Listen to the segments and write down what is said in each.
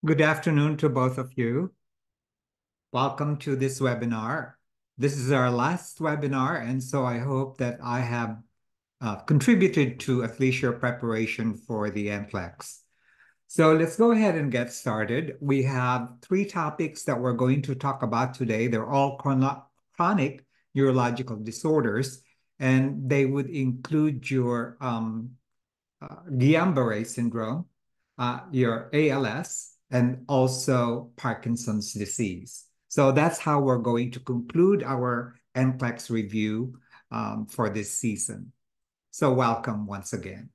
Good afternoon to both of you. Welcome to this webinar. This is our last webinar, and so I hope that I have contributed to at least your preparation for the Nclex. So let's go ahead and get started. We have three topics that we're going to talk about today. They're all chronic neurological disorders, and they would include your Guillain-Barré syndrome, your ALS, and also Parkinson's disease. So that's how we're going to conclude our NCLEX review for this season. So welcome once again.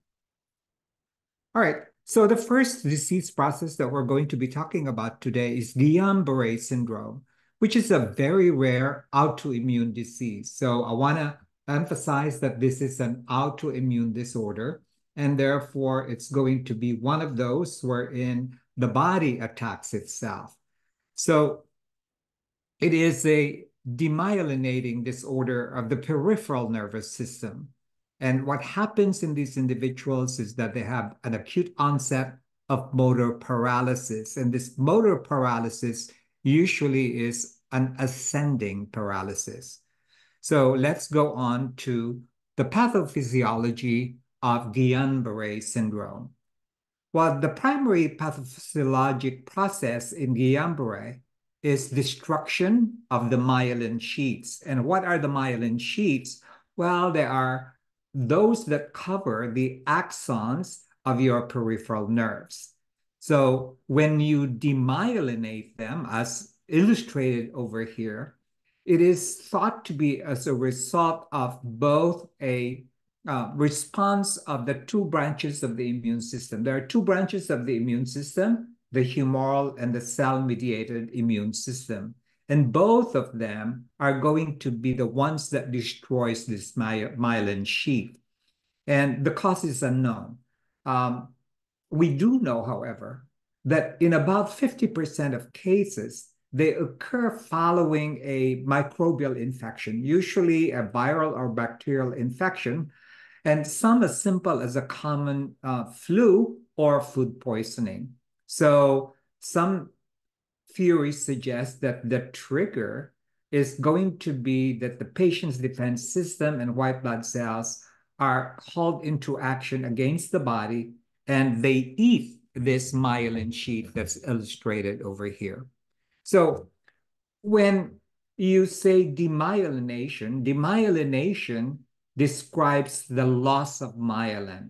All right. So the first disease process that we're going to be talking about today is Guillain-Barré syndrome, which is a very rare autoimmune disease. So I want to emphasize that this is an autoimmune disorder, and therefore it's going to be one of those wherein the body attacks itself. So it is a demyelinating disorder of the peripheral nervous system. And what happens in these individuals is that they have an acute onset of motor paralysis. And this motor paralysis usually is an ascending paralysis. So let's go on to the pathophysiology of Guillain-Barré syndrome. Well, the primary pathophysiologic process in Guillain-Barré is destruction of the myelin sheaths. And what are the myelin sheaths? Well, they are those that cover the axons of your peripheral nerves. So when you demyelinate them, as illustrated over here, it is thought to be as a result of both a response of the two branches of the immune system. There are two branches of the immune system, the humoral and the cell-mediated immune system. And both of them are going to be the ones that destroys this myelin sheath. And the cause is unknown. We do know, however, that in about 50% of cases, they occur following a microbial infection, usually a viral or bacterial infection, and some as simple as a common flu or food poisoning. So some theories suggest that the trigger is going to be that the patient's defense system and white blood cells are called into action against the body, and they eat this myelin sheath that's illustrated over here. So when you say demyelination, demyelination describes the loss of myelin.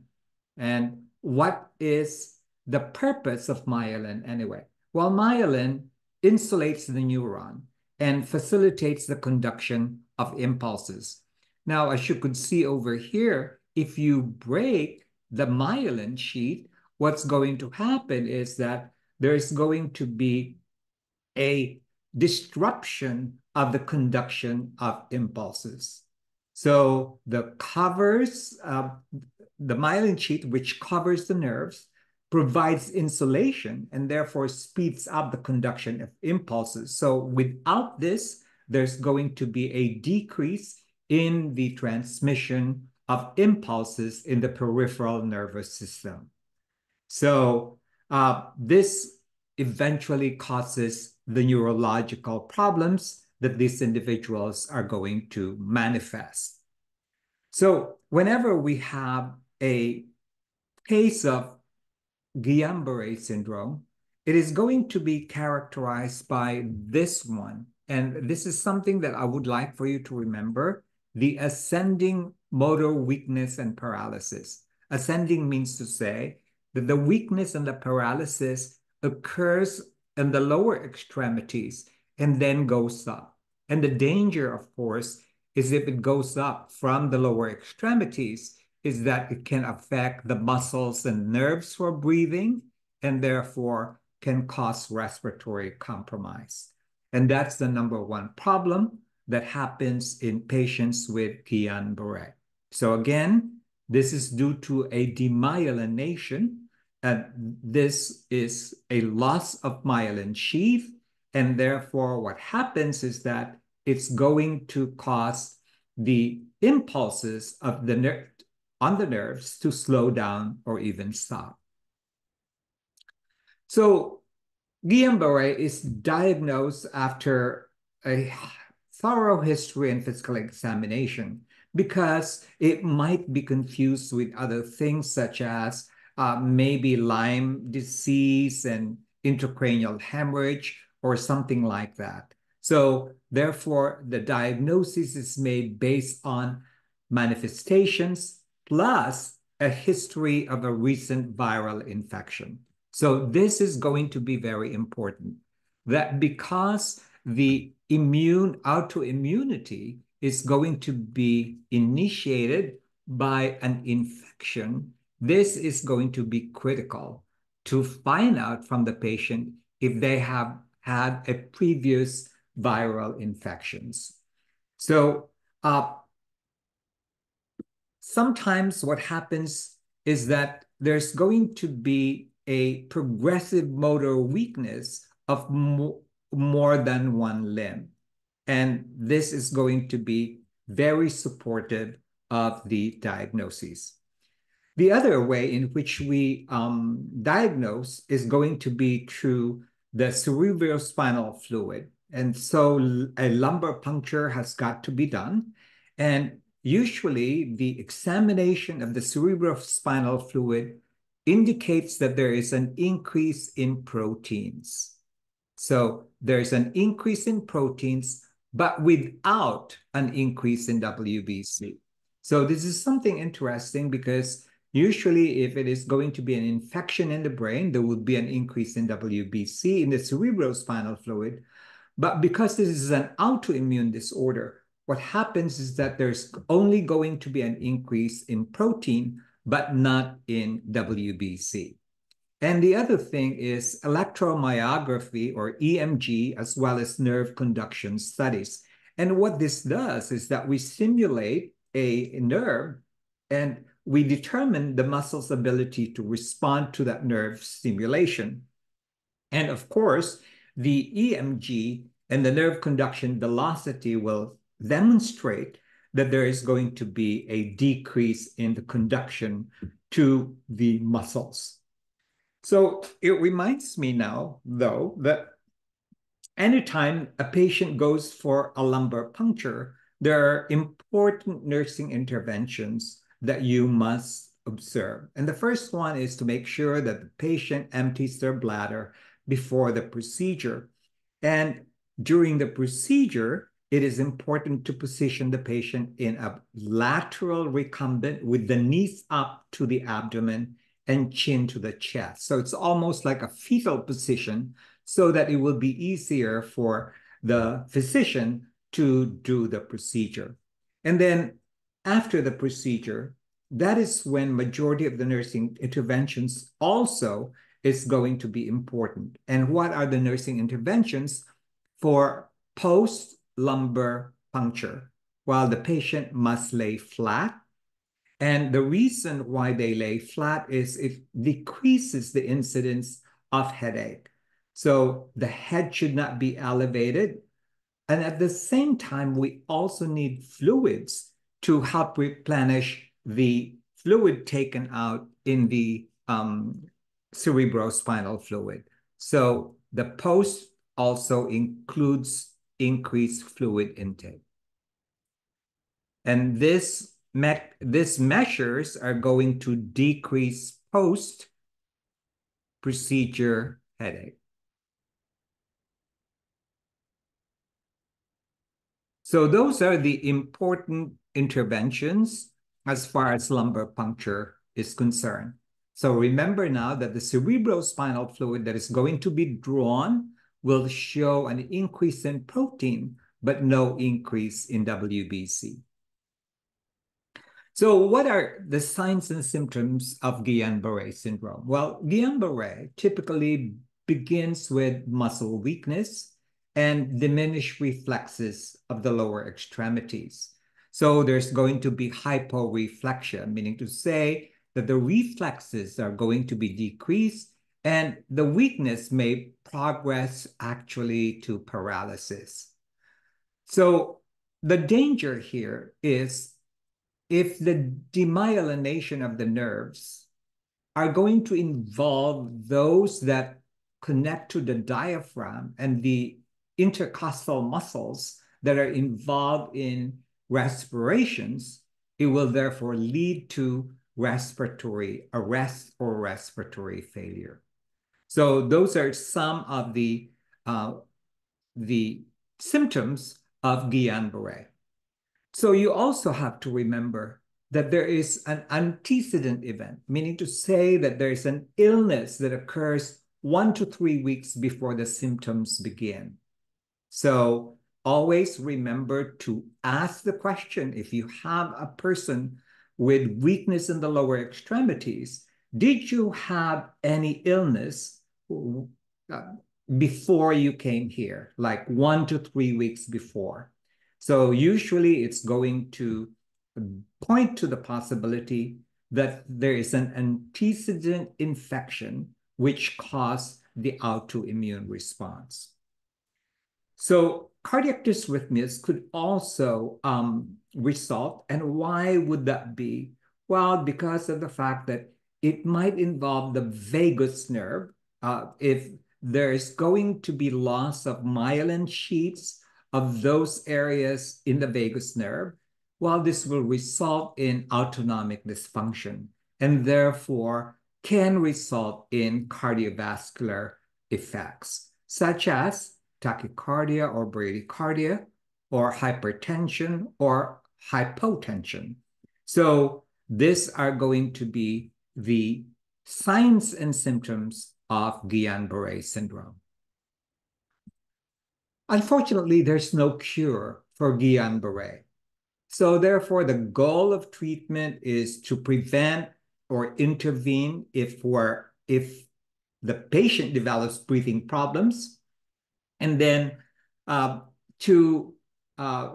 And what is the purpose of myelin anyway? Well, myelin insulates the neuron and facilitates the conduction of impulses. Now, as you could see over here, if you break the myelin sheath, what's going to happen is that there's going to be a disruption of the conduction of impulses. So the myelin sheath, which covers the nerves, provides insulation and therefore speeds up the conduction of impulses. So without this, there's going to be a decrease in the transmission of impulses in the peripheral nervous system. So this eventually causes the neurological problems that these individuals are going to manifest. So whenever we have a case of Guillain-Barré syndrome, it is going to be characterized by this one. And this is something that I would like for you to remember, the ascending motor weakness and paralysis. Ascending means to say that the weakness and the paralysis occurs in the lower extremities and then goes up. And the danger, of course, is if it goes up from the lower extremities, is that it can affect the muscles and nerves for breathing and therefore can cause respiratory compromise. And that's the number one problem that happens in patients with Guillain-Barré. So again, this is due to a demyelination, and this is a loss of myelin sheath, and therefore what happens is that it's going to cause the impulses of the nerve on the nerves to slow down or even stop. So Guillain-Barré is diagnosed after a thorough history and physical examination because it might be confused with other things such as maybe Lyme disease and intracranial hemorrhage or something like that. So therefore, the diagnosis is made based on manifestations plus a history of a recent viral infection. So this is going to be very important that because the autoimmunity is going to be initiated by an infection, this is going to be critical to find out from the patient if they have had a previous viral infections. So sometimes what happens is that there's going to be a progressive motor weakness of more than one limb. And this is going to be very supportive of the diagnosis. The other way in which we diagnose is going to be through the cerebrospinal fluid. And so a lumbar puncture has got to be done. And usually the examination of the cerebrospinal fluid indicates that there is an increase in proteins. So there's an increase in proteins, but without an increase in WBC. So this is something interesting because usually if it is going to be an infection in the brain, there would be an increase in WBC in the cerebrospinal fluid. But because this is an autoimmune disorder, what happens is that there's only going to be an increase in protein, but not in WBC. And the other thing is electromyography or EMG, as well as nerve conduction studies. And what this does is that we simulate a nerve and we determine the muscle's ability to respond to that nerve stimulation. And of course, the EMG and the nerve conduction velocity will demonstrate that there is going to be a decrease in the conduction to the muscles. So it reminds me now, though, that anytime a patient goes for a lumbar puncture, there are important nursing interventions that you must observe. And the first one is to make sure that the patient empties their bladder before the procedure. And during the procedure, it is important to position the patient in a lateral recumbent with the knees up to the abdomen and chin to the chest. So it's almost like a fetal position so that it will be easier for the physician to do the procedure. And then after the procedure, that is when majority of the nursing interventions also is going to be important. And what are the nursing interventions for post-lumbar puncture? While the patient must lay flat, and the reason why they lay flat is it decreases the incidence of headache. So the head should not be elevated. And at the same time, we also need fluids to help replenish the fluid taken out in the cerebrospinal fluid. So the post also includes increased fluid intake. And these measures are going to decrease post-procedure headache. So those are the important interventions as far as lumbar puncture is concerned. So remember now that the cerebrospinal fluid that is going to be drawn will show an increase in protein, but no increase in WBC. So what are the signs and symptoms of Guillain-Barré syndrome? Well, Guillain-Barré typically begins with muscle weakness and diminished reflexes of the lower extremities. So there's going to be hyporeflexia, meaning to say that the reflexes are going to be decreased and the weakness may progress actually to paralysis. So the danger here is if the demyelination of the nerves are going to involve those that connect to the diaphragm and the intercostal muscles that are involved in respirations, it will therefore lead to respiratory arrest or respiratory failure. So those are some of the symptoms of Guillain-Barré. So you also have to remember that there is an antecedent event, meaning to say that there is an illness that occurs 1 to 3 weeks before the symptoms begin. So always remember to ask the question, if you have a person with weakness in the lower extremities, did you have any illness before you came here, like 1 to 3 weeks before? So usually it's going to point to the possibility that there is an antecedent infection which caused the autoimmune response. So cardiac dysrhythmias could also result. And why would that be? Well, because of the fact that it might involve the vagus nerve. If there's going to be loss of myelin sheaths of those areas in the vagus nerve, well, this will result in autonomic dysfunction and therefore can result in cardiovascular effects, such as tachycardia or bradycardia, or hypertension or hypotension. So these are going to be the signs and symptoms of Guillain-Barré syndrome. Unfortunately, there's no cure for Guillain-Barré. So therefore, the goal of treatment is to prevent or intervene if the patient develops breathing problems, and then to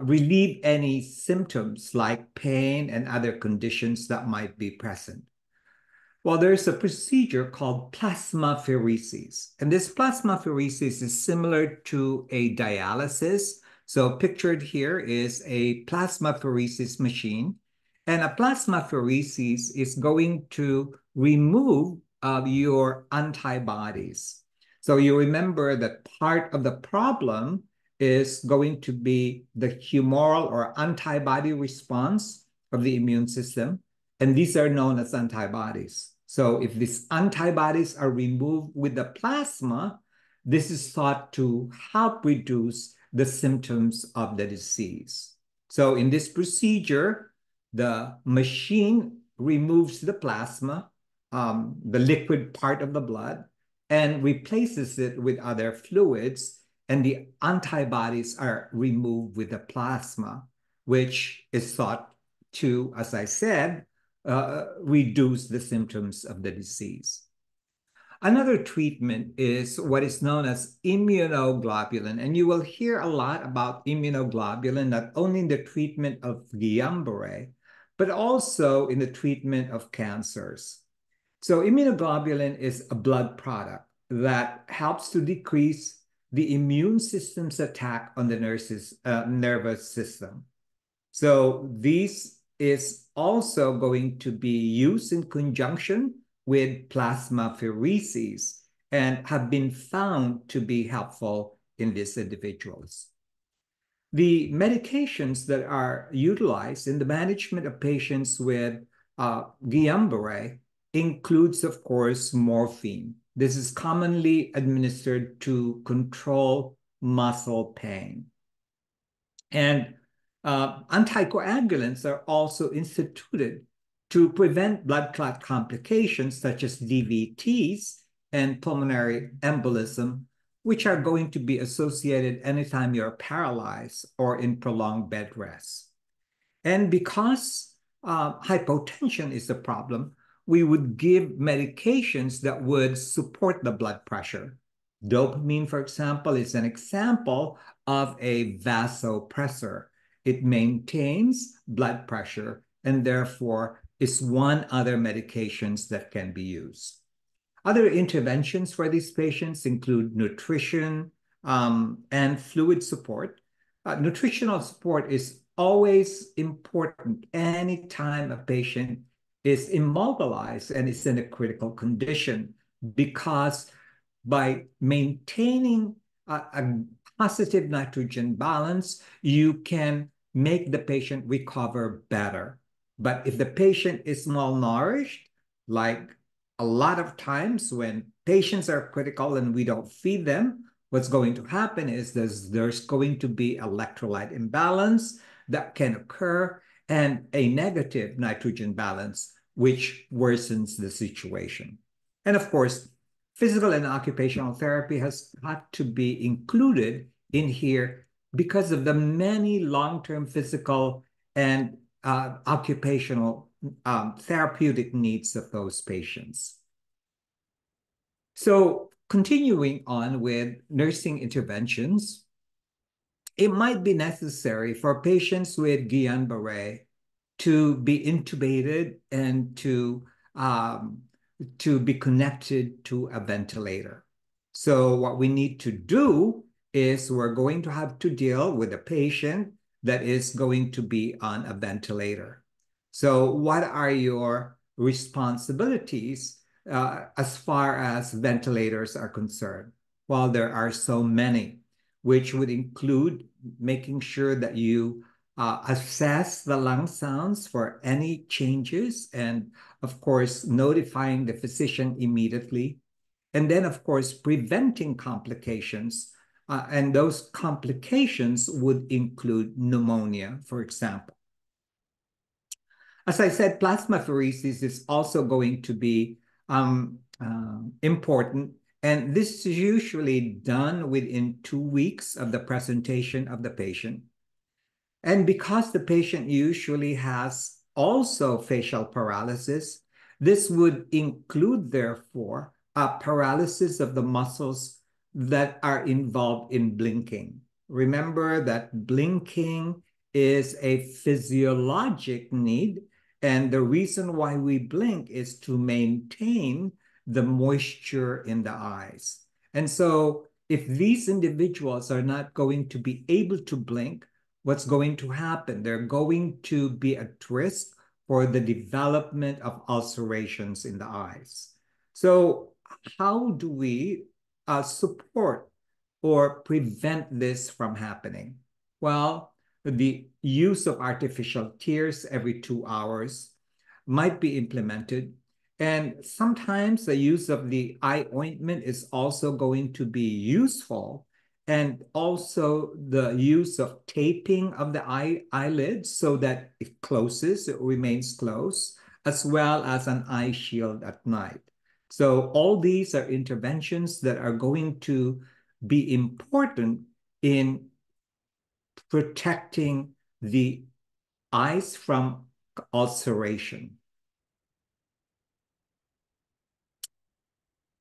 relieve any symptoms like pain and other conditions that might be present. Well, there's a procedure called plasmapheresis, and this plasmapheresis is similar to a dialysis. So pictured here is a plasmapheresis machine, and a plasmapheresis is going to remove your antibodies. So you remember that part of the problem is going to be the humoral or antibody response of the immune system, and these are known as antibodies. So if these antibodies are removed with the plasma, this is thought to help reduce the symptoms of the disease. So in this procedure, the machine removes the plasma, the liquid part of the blood, and replaces it with other fluids, and the antibodies are removed with the plasma, which is thought to, as I said, reduce the symptoms of the disease. Another treatment is what is known as immunoglobulin, and you will hear a lot about immunoglobulin not only in the treatment of Guillain-Barré, but also in the treatment of cancers. So immunoglobulin is a blood product that helps to decrease the immune system's attack on the nervous system. So this is also going to be used in conjunction with plasmapheresis and have been found to be helpful in these individuals. The medications that are utilized in the management of patients with Guillain-Barré includes, of course, morphine. This is commonly administered to control muscle pain. And anticoagulants are also instituted to prevent blood clot complications such as DVTs and pulmonary embolism, which are going to be associated anytime you're paralyzed or in prolonged bed rest. And because hypotension is a problem, we would give medications that would support the blood pressure. Dopamine, for example, is an example of a vasopressor. It maintains blood pressure and therefore is one other medications that can be used. Other interventions for these patients include nutrition and fluid support. Nutritional support is always important anytime a patient is immobilized and is in a critical condition, because by maintaining a positive nitrogen balance, you can make the patient recover better. But if the patient is malnourished, like a lot of times when patients are critical and we don't feed them, what's going to happen is there's going to be electrolyte imbalance that can occur and a negative nitrogen balance, which worsens the situation. And of course, physical and occupational therapy has got to be included in here because of the many long-term physical and occupational therapeutic needs of those patients. So continuing on with nursing interventions, it might be necessary for patients with Guillain-Barré to be intubated and to be connected to a ventilator. So what we need to do is we're going to have to deal with a patient that is going to be on a ventilator. So what are your responsibilities as far as ventilators are concerned? Well, there are so many, which would include making sure that you assess the lung sounds for any changes, and of course, notifying the physician immediately. And then, of course, preventing complications. And those complications would include pneumonia, for example. As I said, plasmapheresis is also going to be important. And this is usually done within 2 weeks of the presentation of the patient. And because the patient usually has also facial paralysis, this would include, therefore, a paralysis of the muscles that are involved in blinking. Remember that blinking is a physiologic need, and the reason why we blink is to maintain the moisture in the eyes. And so, if these individuals are not going to be able to blink, what's going to happen? They're going to be at risk for the development of ulcerations in the eyes. So, how do we support or prevent this from happening? Well, the use of artificial tears every 2 hours might be implemented. And sometimes the use of the eye ointment is also going to be useful, and also the use of taping of the eyelids so that it closes, it remains closed, as well as an eye shield at night. So all these are interventions that are going to be important in protecting the eyes from ulceration.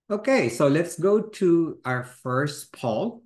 Okay, so let's go to our first poll.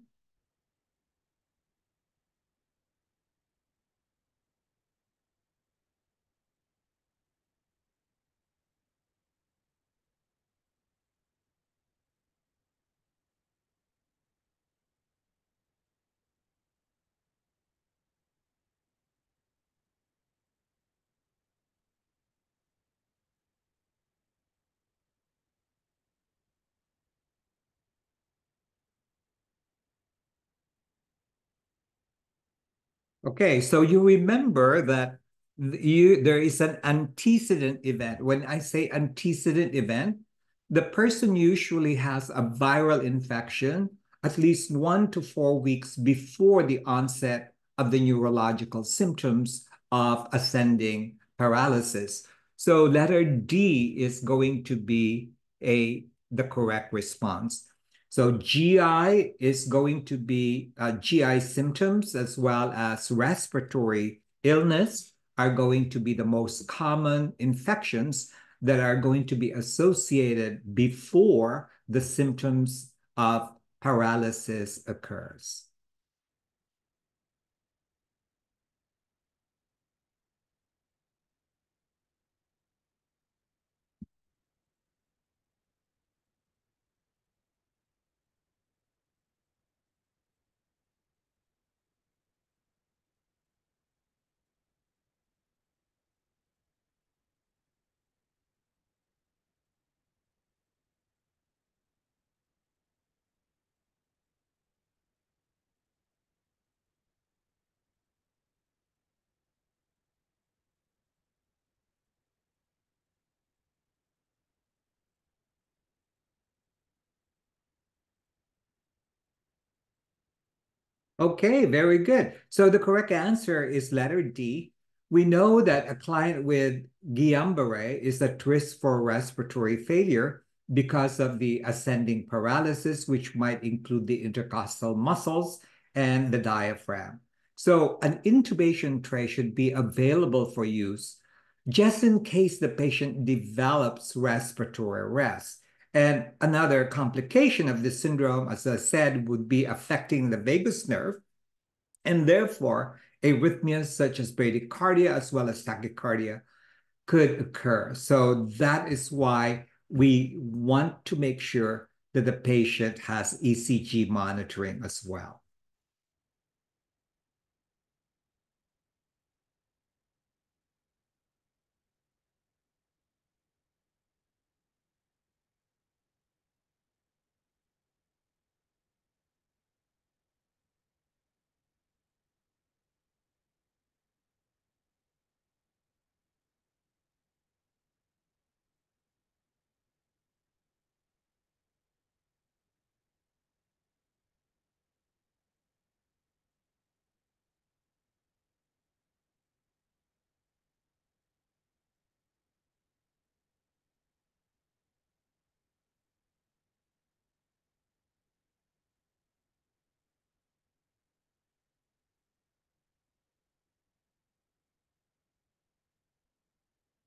Okay, so you remember that there is an antecedent event. When I say antecedent event, the person usually has a viral infection at least 1 to 4 weeks before the onset of the neurological symptoms of ascending paralysis. So letter D is going to be the correct response. So GI is going to be GI symptoms as well as respiratory illness are going to be the most common infections that are going to be associated before the symptoms of paralysis occurs. Okay, very good. So the correct answer is letter D. We know that a client with Guillain-Barré is at risk for respiratory failure because of the ascending paralysis, which might include the intercostal muscles and the diaphragm. So an intubation tray should be available for use just in case the patient develops respiratory arrest. And another complication of this syndrome, as I said, would be affecting the vagus nerve, and therefore arrhythmias such as bradycardia as well as tachycardia could occur. So that is why we want to make sure that the patient has ECG monitoring as well.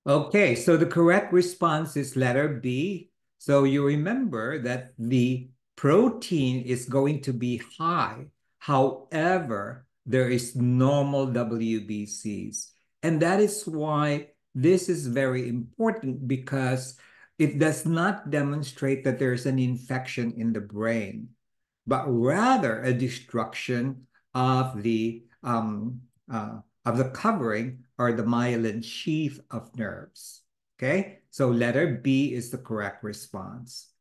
Okay, so the correct response is letter B. So you remember that the protein is going to be high. However, there is normal WBCs. And that is why this is very important because it does not demonstrate that there's an infection in the brain, but rather a destruction of the covering or the myelin sheath of nerves. Okay, so letter B is the correct response.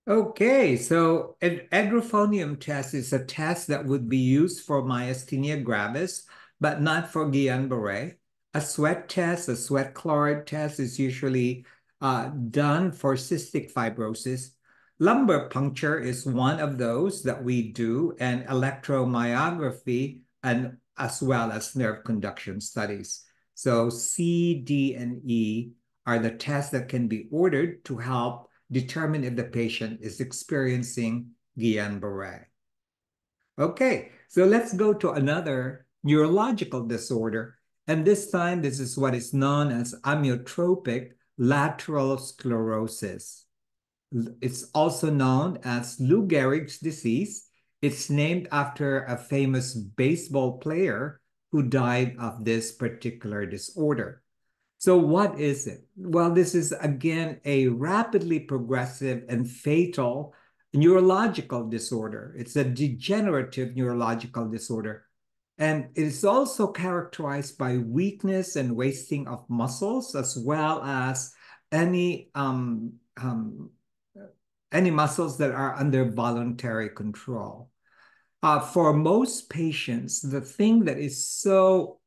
Okay, so an edrophonium test is a test that would be used for myasthenia gravis, but not for Guillain-Barré. A sweat test, a sweat chloride test is usually done for cystic fibrosis. Lumbar puncture is one of those that we do, and electromyography, and as well as nerve conduction studies. So C, D, and E are the tests that can be ordered to help determine if the patient is experiencing Guillain-Barré. Okay, so let's go to another neurological disorder. And this time, this is what is known as amyotrophic lateral sclerosis. It's also known as Lou Gehrig's disease. It's named after a famous baseball player who died of this particular disorder. So what is it? Well, this is again a rapidly progressive and fatal neurological disorder. It's a degenerative neurological disorder. And it is also characterized by weakness and wasting of muscles, as well as any um, um, any muscles that are under voluntary control. For most patients, the thing that is so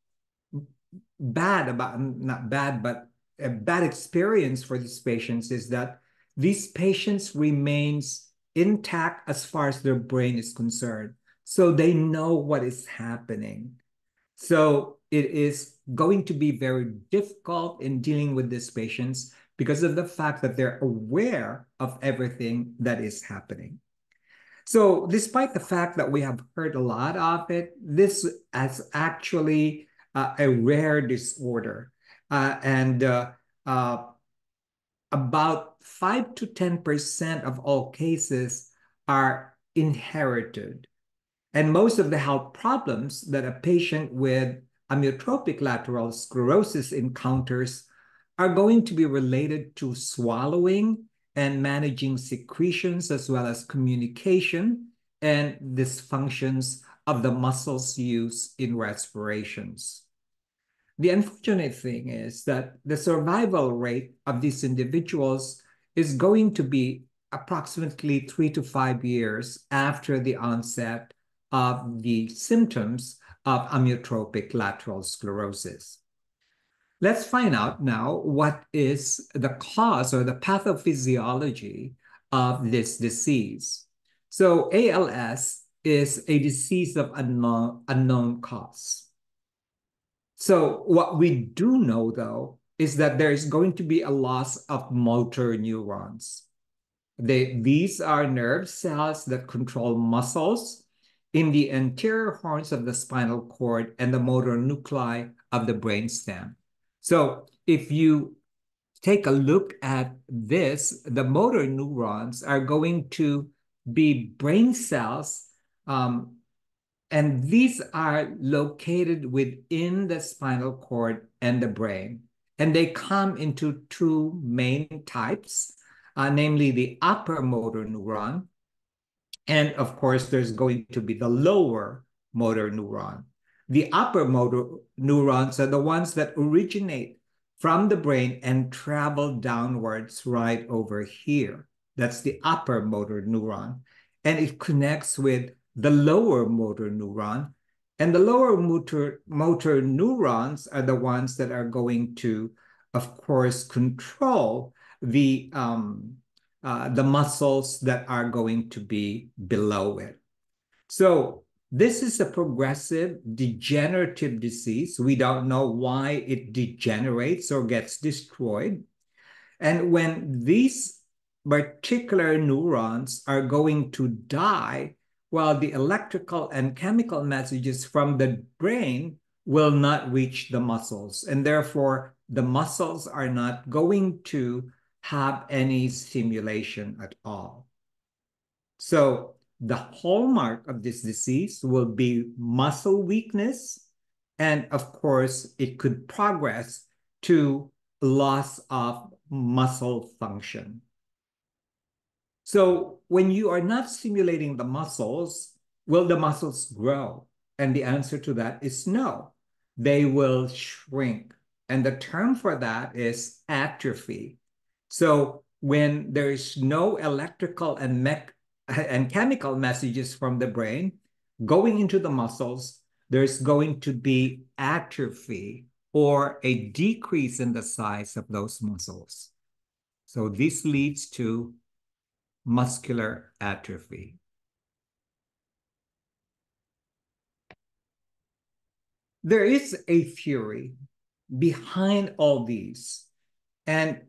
bad about, not bad, but a bad experience for these patients is that these patients remains intact as far as their brain is concerned. So they know what is happening. So it is going to be very difficult in dealing with these patients because of the fact that they're aware of everything that is happening. So, despite the fact that we have heard a lot of it, this is actually a rare disorder. And uh, about 5 to 10% of all cases are inherited. And most of the health problems that a patient with amyotrophic lateral sclerosis encounters are going to be related to swallowing and managing secretions as well as communication and dysfunctions of the muscles used in respirations. The unfortunate thing is that the survival rate of these individuals is going to be approximately 3 to 5 years after the onset of the symptoms of amyotrophic lateral sclerosis. Let's find out now what is the cause or the pathophysiology of this disease. So ALS is a disease of unknown cause. So what we do know, though, is that there is going to be a loss of motor neurons. These are nerve cells that control muscles in the anterior horns of the spinal cord and the motor nuclei of the brainstem. So if you take a look at this, the motor neurons are going to be brain cells, and these are located within the spinal cord and the brain. And they come into two main types, namely the upper motor neuron. And of course, there's going to be the lower motor neuron. The upper motor neurons are the ones that originate from the brain and travel downwards right over here. That's the upper motor neuron. And it connects with the lower motor neuron. And the lower motor neurons are the ones that are going to, of course, control the muscles that are going to be below it. So this is a progressive degenerative disease. We don't know why it degenerates or gets destroyed. And when these particular neurons are going to die, well, the electrical and chemical messages from the brain will not reach the muscles. And therefore, the muscles are not going to have any stimulation at all. So the hallmark of this disease will be muscle weakness. And of course, it could progress to loss of muscle function. So when you are not stimulating the muscles, will the muscles grow? And the answer to that is no. They will shrink. And the term for that is atrophy. So when there is no electrical and chemical messages from the brain going into the muscles, there's going to be atrophy or a decrease in the size of those muscles. So this leads to muscular atrophy. There is a theory behind all these, and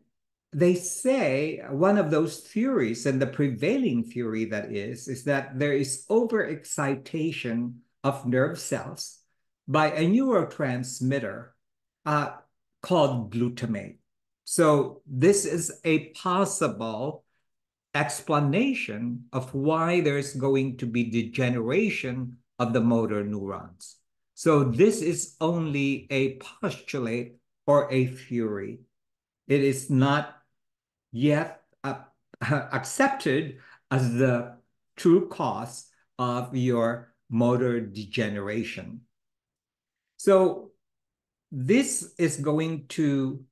they say one of those theories, and the prevailing theory that is that there is overexcitation of nerve cells by a neurotransmitter called glutamate. So this is a possible explanation of why there's going to be degeneration of the motor neurons. So this is only a postulate or a theory. It is not yet accepted as the true cause of your motor degeneration. So this is going to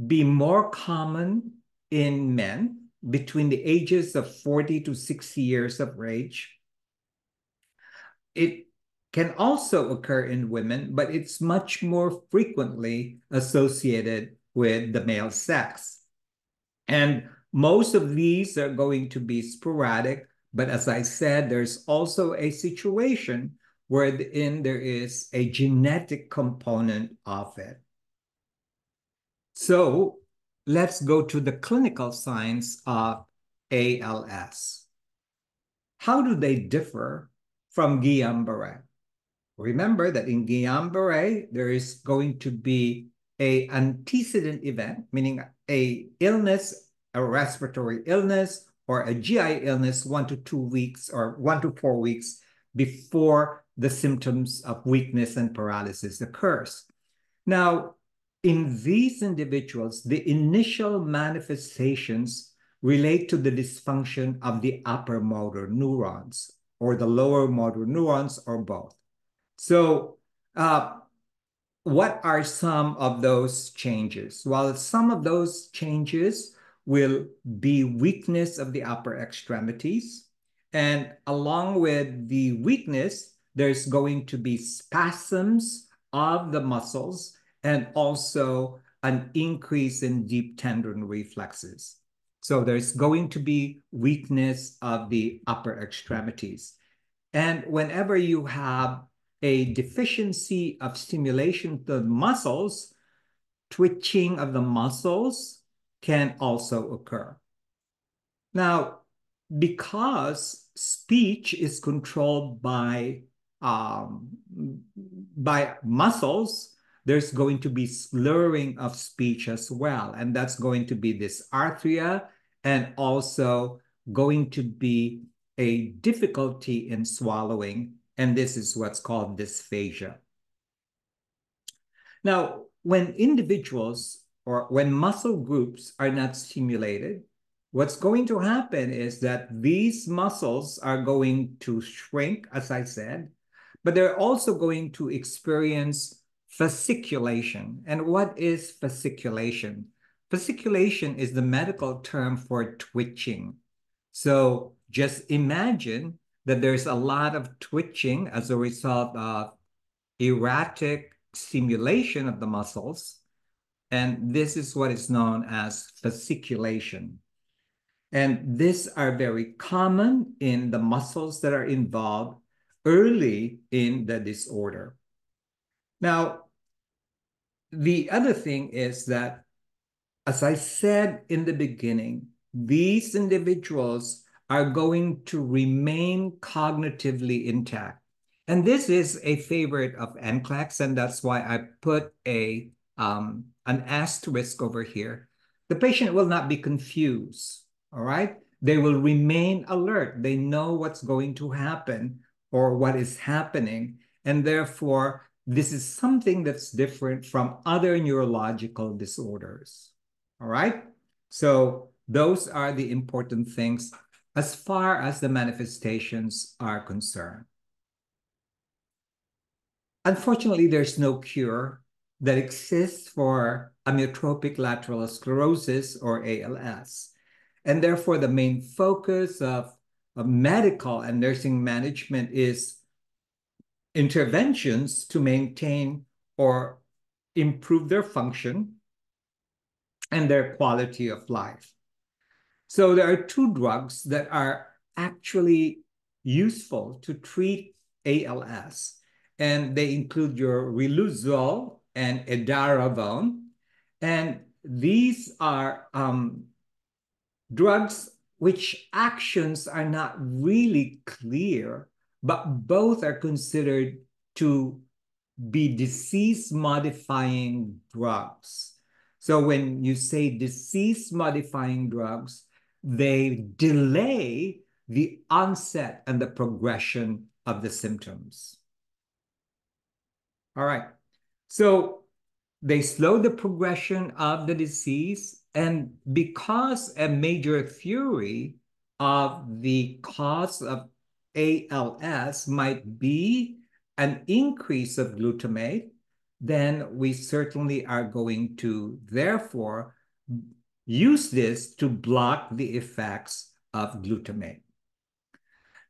be more common in men between the ages of 40 to 60 years of age. It can also occur in women, but it's much more frequently associated with the male sex. And most of these are going to be sporadic, but as I said, there's also a situation wherein there is a genetic component of it. So let's go to the clinical signs of ALS. How do they differ from Guillain-Barré? Remember that in Guillain-Barré, there is going to be an antecedent event, meaning a illness, a respiratory illness, or a GI illness 1 to 2 weeks or 1 to 4 weeks before the symptoms of weakness and paralysis occurs. Now, in these individuals, the initial manifestations relate to the dysfunction of the upper motor neurons or the lower motor neurons or both. So, what are some of those changes? Well, some of those changes will be weakness of the upper extremities. And along with the weakness, there's going to be spasms of the muscles and also an increase in deep tendon reflexes. So there's going to be weakness of the upper extremities. And whenever you have a deficiency of stimulation to the muscles, twitching of the muscles can also occur. Now, because speech is controlled um, by muscles, there's going to be slurring of speech as well. And that's going to be dysarthria and also going to be a difficulty in swallowing. And this is what's called dysphagia. Now, when individuals or when muscle groups are not stimulated, what's going to happen is that these muscles are going to shrink, as I said, but they're also going to experience fasciculation. And what is fasciculation? Fasciculation is the medical term for twitching. So just imagine that there's a lot of twitching as a result of erratic stimulation of the muscles. And this is what is known as fasciculation. And these are very common in the muscles that are involved early in the disorder. Now, the other thing is that, as I said in the beginning, these individuals are going to remain cognitively intact. And this is a favorite of Nclex, and that's why I put an asterisk over here. The patient will not be confused, all right? They will remain alert. They know what's going to happen or what is happening, and therefore, this is something that's different from other neurological disorders. All right? So those are the important things as far as the manifestations are concerned. Unfortunately, there's no cure that exists for amyotrophic lateral sclerosis or ALS. And therefore, the main focus of medical and nursing management is interventions to maintain or improve their function and their quality of life. So there are two drugs that are actually useful to treat ALS, and they include your riluzole and edaravone. And these are drugs which actions are not really clear, but both are considered to be disease-modifying drugs. So when you say disease-modifying drugs, they delay the onset and the progression of the symptoms. All right. So they slow the progression of the disease. And because a major theory of the cause of ALS might be an increase of glutamate, then we certainly are going to therefore use this to block the effects of glutamate.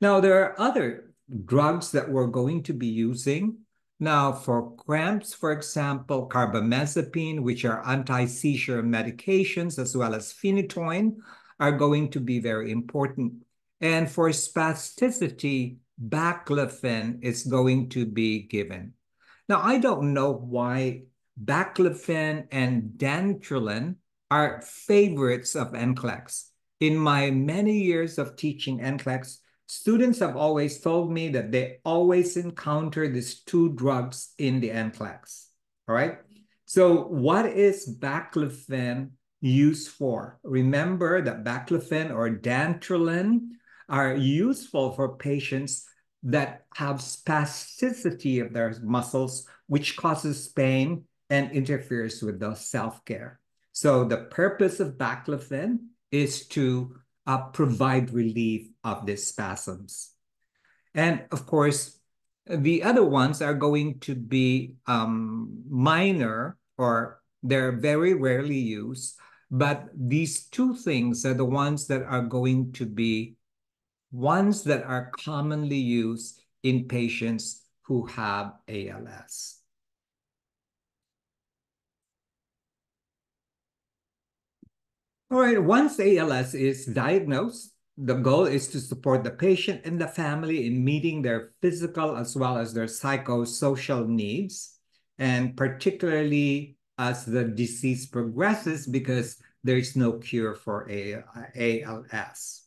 Now, there are other drugs that we're going to be using. Now, for cramps, for example, carbamazepine, which are anti-seizure medications, as well as phenytoin, are going to be very important. And for spasticity, baclofen is going to be given. Now, I don't know why baclofen and dantrolene are favorites of Nclex. In my many years of teaching Nclex, students have always told me that they always encounter these two drugs in the Nclex. All right. So what is baclofen used for? Remember that baclofen or dantrolene are useful for patients that have spasticity of their muscles, which causes pain and interferes with the self-care. So the purpose of baclofen is to provide relief of these spasms. And of course, the other ones are going to be minor or they're very rarely used. But these two things are the ones that are going to be ones that are commonly used in patients who have ALS. All right, once ALS is diagnosed, the goal is to support the patient and the family in meeting their physical as well as their psychosocial needs, and particularly as the disease progresses because there's no cure for ALS.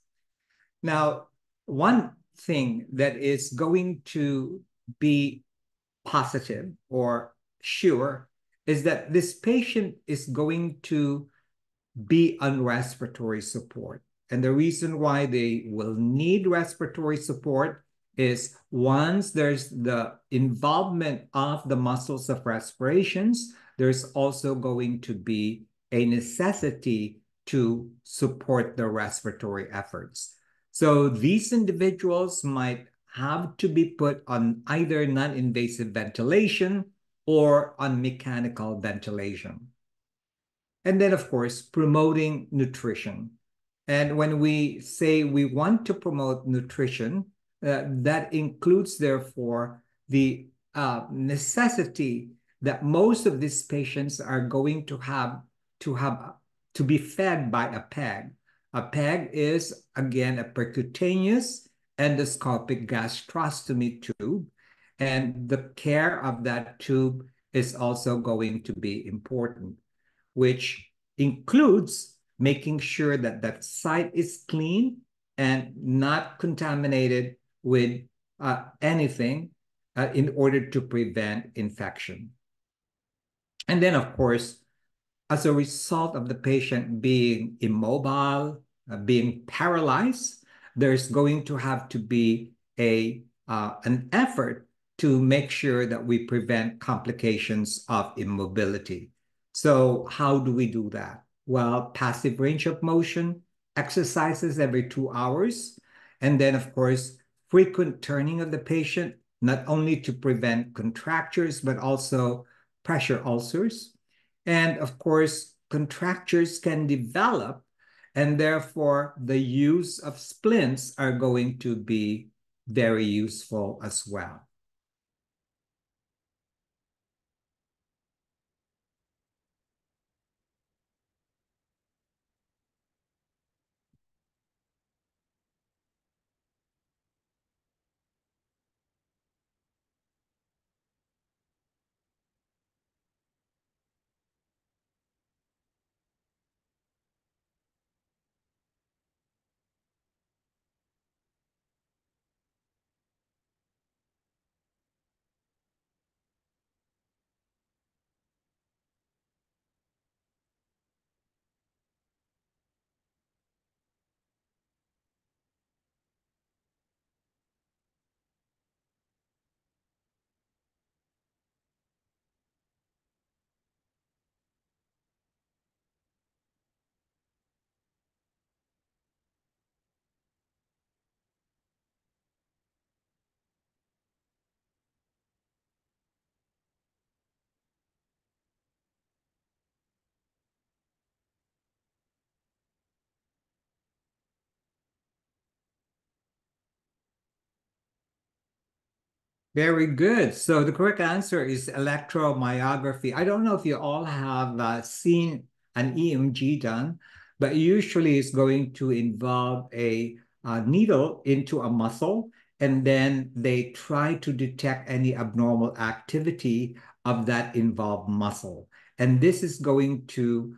Now, one thing that is going to be positive or sure is that this patient is going to be on respiratory support. And the reason why they will need respiratory support is once there's the involvement of the muscles of respirations, there's also going to be a necessity to support the respiratory efforts. So these individuals might have to be put on either non-invasive ventilation or on mechanical ventilation. And then, of course, promoting nutrition. And when we say we want to promote nutrition, that includes, therefore, the necessity that most of these patients are going to have to be fed by a PEG. A PEG is, again, a percutaneous endoscopic gastrostomy tube, and the care of that tube is also going to be important, which includes making sure that that site is clean and not contaminated with anything in order to prevent infection. And then, of course, as a result of the patient being immobile, being paralyzed, there's going to have to be an effort to make sure that we prevent complications of immobility. So how do we do that? Well, passive range of motion, exercises every 2 hours, and then, of course, frequent turning of the patient, not only to prevent contractures, but also pressure ulcers. And of course, contractures can develop, and therefore the use of splints are going to be very useful as well. Very good. So the correct answer is electromyography. I don't know if you all have seen an EMG done, but usually it's going to involve a needle into a muscle, and then they try to detect any abnormal activity of that involved muscle. And this is going to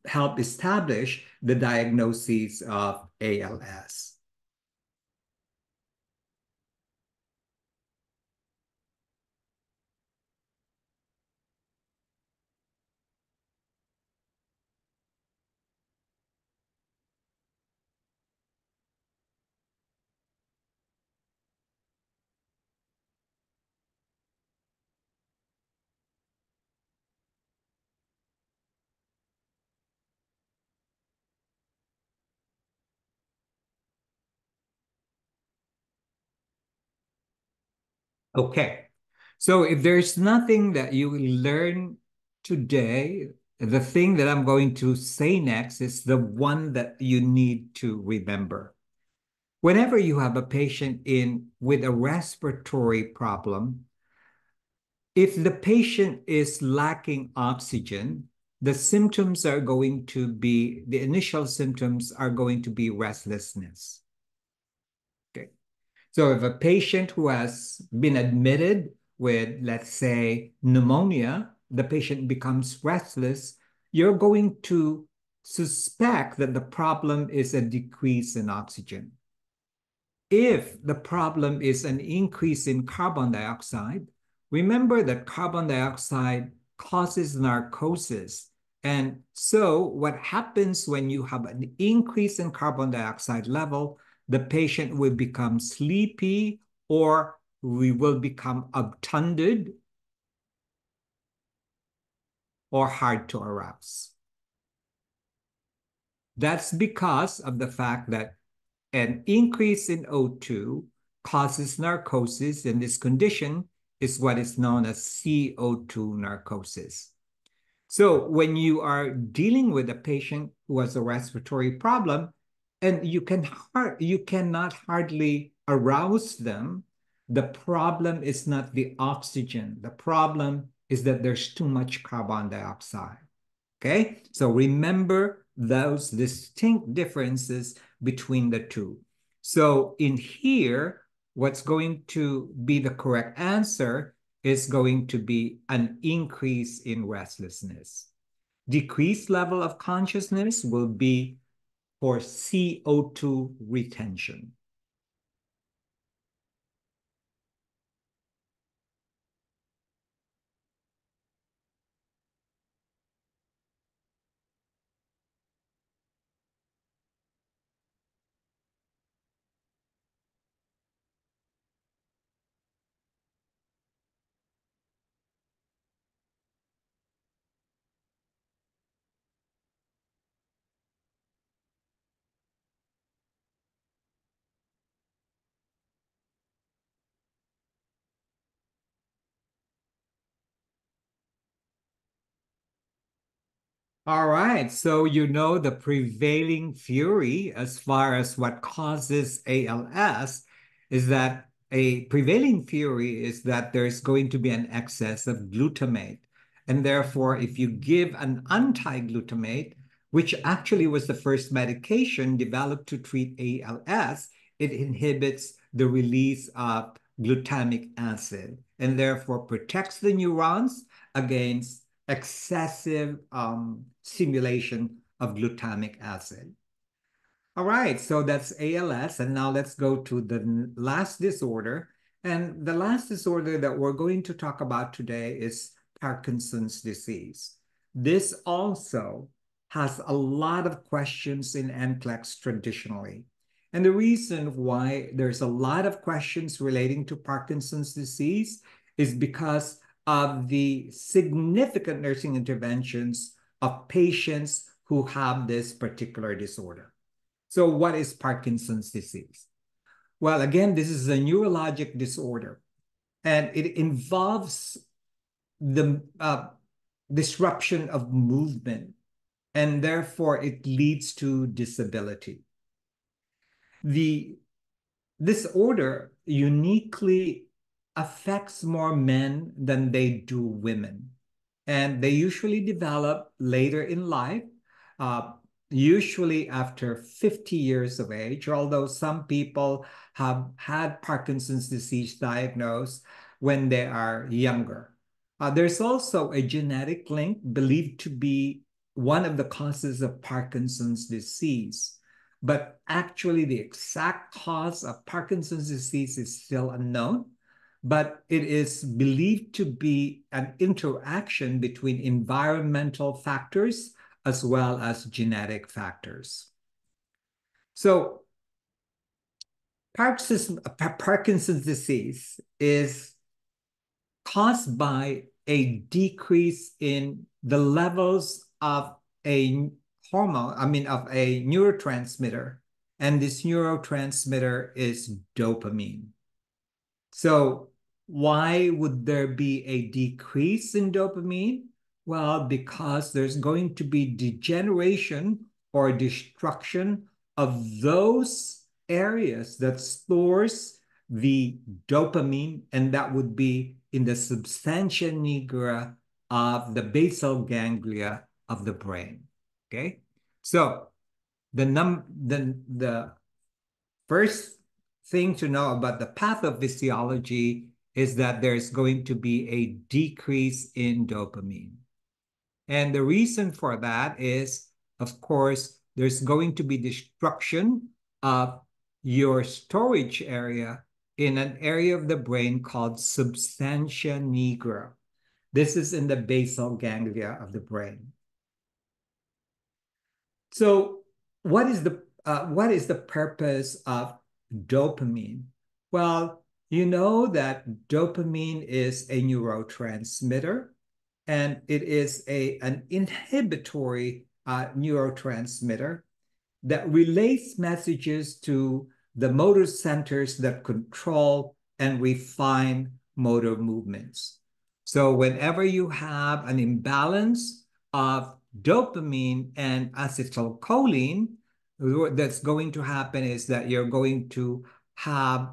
help establish the diagnosis of ALS. Okay. So if there's nothing that you will learn today, the thing that I'm going to say next is the one that you need to remember. Whenever you have a patient in with a respiratory problem, if the patient is lacking oxygen, the initial symptoms are going to be restlessness. Okay. So if a patient who has been admitted with, let's say, pneumonia, the patient becomes restless, you're going to suspect that the problem is a decrease in oxygen. If the problem is an increase in carbon dioxide, remember that carbon dioxide causes narcosis. And so what happens when you have an increase in carbon dioxide level, the patient will become sleepy or we will become obtunded or hard to arouse. That's because of the fact that an increase in O2 causes narcosis, and this condition is what is known as CO2 narcosis. So when you are dealing with a patient who has a respiratory problem, and you cannot hardly arouse them, the problem is not the oxygen. The problem is that there's too much carbon dioxide. Okay, so remember those distinct differences between the two. So in here, what's going to be the correct answer is going to be an increase in restlessness. Decreased level of consciousness will be for CO2 retention. All right, so you know the prevailing theory as far as what causes ALS is that a prevailing theory is that there's going to be an excess of glutamate. And therefore, if you give an anti-glutamate, which actually was the first medication developed to treat ALS, it inhibits the release of glutamic acid and therefore protects the neurons against excessive stimulation of glutamic acid. All right, so that's ALS. And now let's go to the last disorder. And the last disorder that we're going to talk about today is Parkinson's disease. This also has a lot of questions in Nclex traditionally. And the reason why there's a lot of questions relating to Parkinson's disease is because of the significant nursing interventions of patients who have this particular disorder. So what is Parkinson's disease? Well, again, this is a neurologic disorder, and it involves the disruption of movement, and therefore it leads to disability. The disorder uniquely affects more men than they do women. And they usually develop later in life, uh, usually after 50 years of age, although some people have had Parkinson's disease diagnosed when they are younger. There's also a genetic link believed to be one of the causes of Parkinson's disease. But actually, the exact cause of Parkinson's disease is still unknown, but it is believed to be an interaction between environmental factors as well as genetic factors. So Parkinson's disease is caused by a decrease in the levels of a hormone, of a neurotransmitter, and this neurotransmitter is dopamine. So Why would there be a decrease in dopamine? Well, because there's going to be degeneration or destruction of those areas that stores the dopamine, and that would be in the substantia nigra of the basal ganglia of the brain. Okay, so the first thing to know about the pathophysiology is that there's going to be a decrease in dopamine. And the reason for that is, of course, there's going to be destruction of your storage area in an area of the brain called substantia nigra. This is in the basal ganglia of the brain. So, what is the purpose of dopamine? Well, you know that dopamine is a neurotransmitter, and it is an inhibitory neurotransmitter that relays messages to the motor centers that control and refine motor movements. So whenever you have an imbalance of dopamine and acetylcholine, that's going to happen is that you're going to have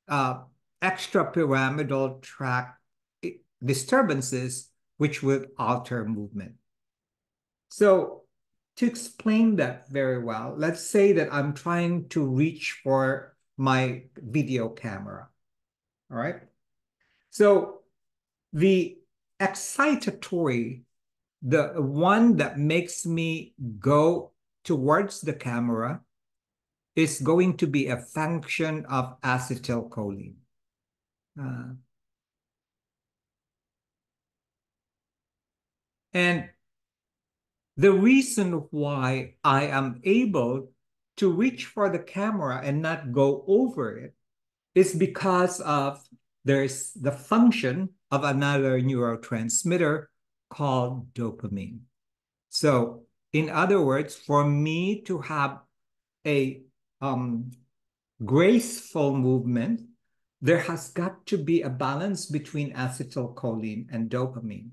uh, extrapyramidal tract disturbances, which will alter movement. So to explain that very well, let's say that I'm trying to reach for my video camera. All right. So the excitatory, the one that makes me go towards the camera, is going to be a function of acetylcholine. Uh, and the reason why I am able to reach for the camera and not go over it is because of there's the function of another neurotransmitter called dopamine. So, in other words, for me to have a graceful movement, there has got to be a balance between acetylcholine and dopamine.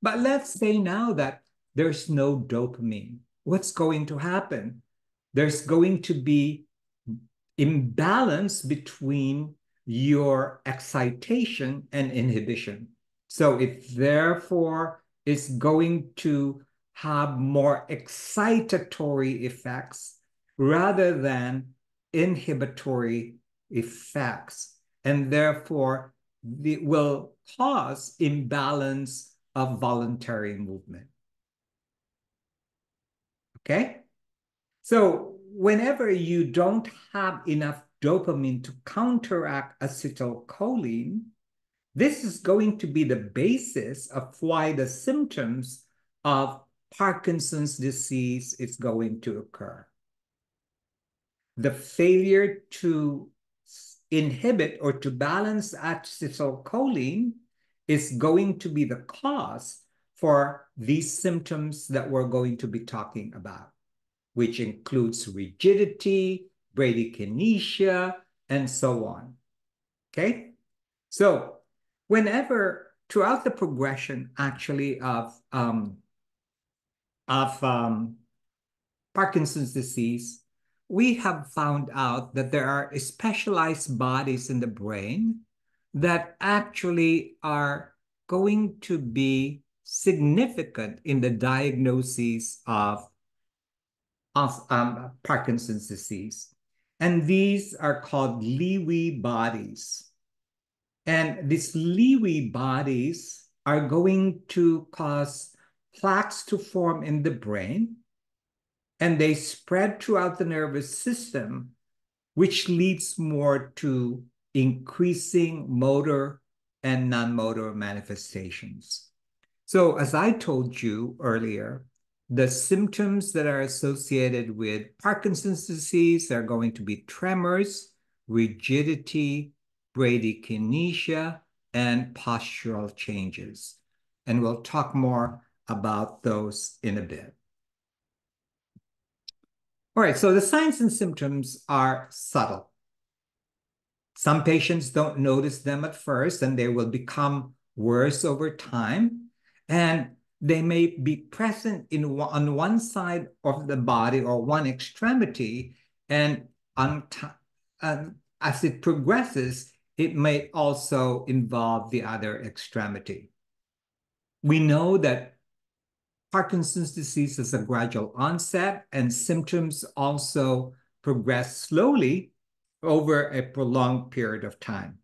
But let's say now that there's no dopamine. What's going to happen? There's going to be imbalance between your excitation and inhibition. So it therefore is going to have more excitatory effects rather than inhibitory effects. And therefore, it will cause imbalance of voluntary movement. Okay? So whenever you don't have enough dopamine to counteract acetylcholine, this is going to be the basis of why the symptoms of Parkinson's disease is going to occur. The failure to inhibit or to balance acetylcholine is going to be the cause for these symptoms that we're going to be talking about, which includes rigidity, bradykinesia, and so on. Okay? So whenever, throughout the progression actually of Parkinson's disease, we have found out that there are specialized bodies in the brain that actually are going to be significant in the diagnosis of Parkinson's disease. And these are called Lewy bodies. And these Lewy bodies are going to cause plaques to form in the brain, and they spread throughout the nervous system, which leads more to increasing motor and non-motor manifestations. So as I told you earlier, the symptoms that are associated with Parkinson's disease are going to be tremors, rigidity, bradykinesia, and postural changes. And we'll talk more about those in a bit. All right, so the signs and symptoms are subtle. Some patients don't notice them at first, and they will become worse over time. And they may be present on one side of the body or one extremity, and as it progresses, it may also involve the other extremity. We know that Parkinson's disease is a gradual onset, and symptoms also progress slowly over a prolonged period of time.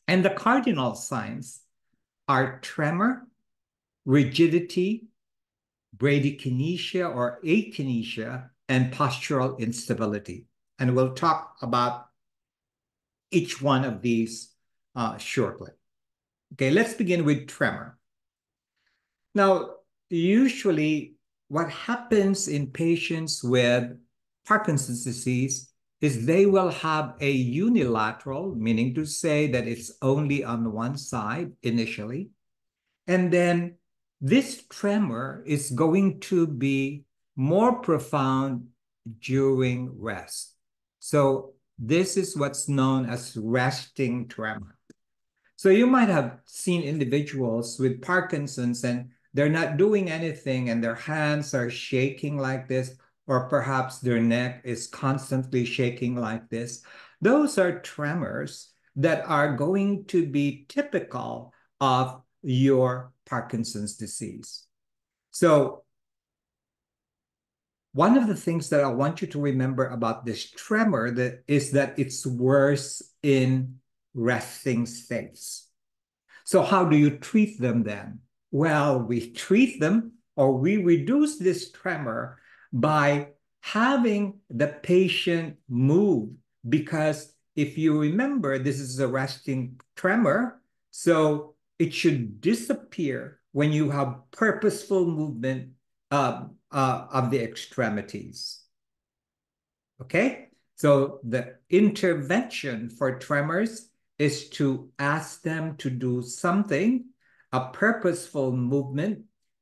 And the cardinal signs are tremor, rigidity, bradykinesia or akinesia, and postural instability. And we'll talk about each one of these shortly. Okay, let's begin with tremor. Now, usually what happens in patients with Parkinson's disease is they will have a unilateral, meaning to say that it's only on one side initially. And then this tremor is going to be more profound during rest. So this is what's known as resting tremor. So you might have seen individuals with Parkinson's and they're not doing anything and their hands are shaking like this, or perhaps their neck is constantly shaking like this. Those are tremors that are going to be typical of your Parkinson's disease. So one of the things that I want you to remember about this tremor is that it's worse in resting states. So how do you treat them then? Well, we treat them or we reduce this tremor by having the patient move, because if you remember, this is a resting tremor, so it should disappear when you have purposeful movement of the extremities. Okay? So the intervention for tremors is to ask them to do something, a purposeful movement,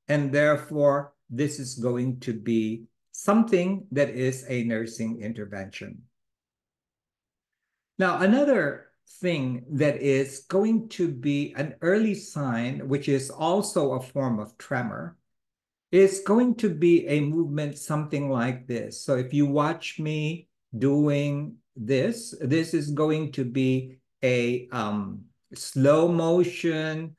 and therefore this is going to be something that is a nursing intervention. Now, another thing that is going to be an early sign, which is also a form of tremor, is going to be a movement something like this. So if you watch me doing this, this is going to be a slow motion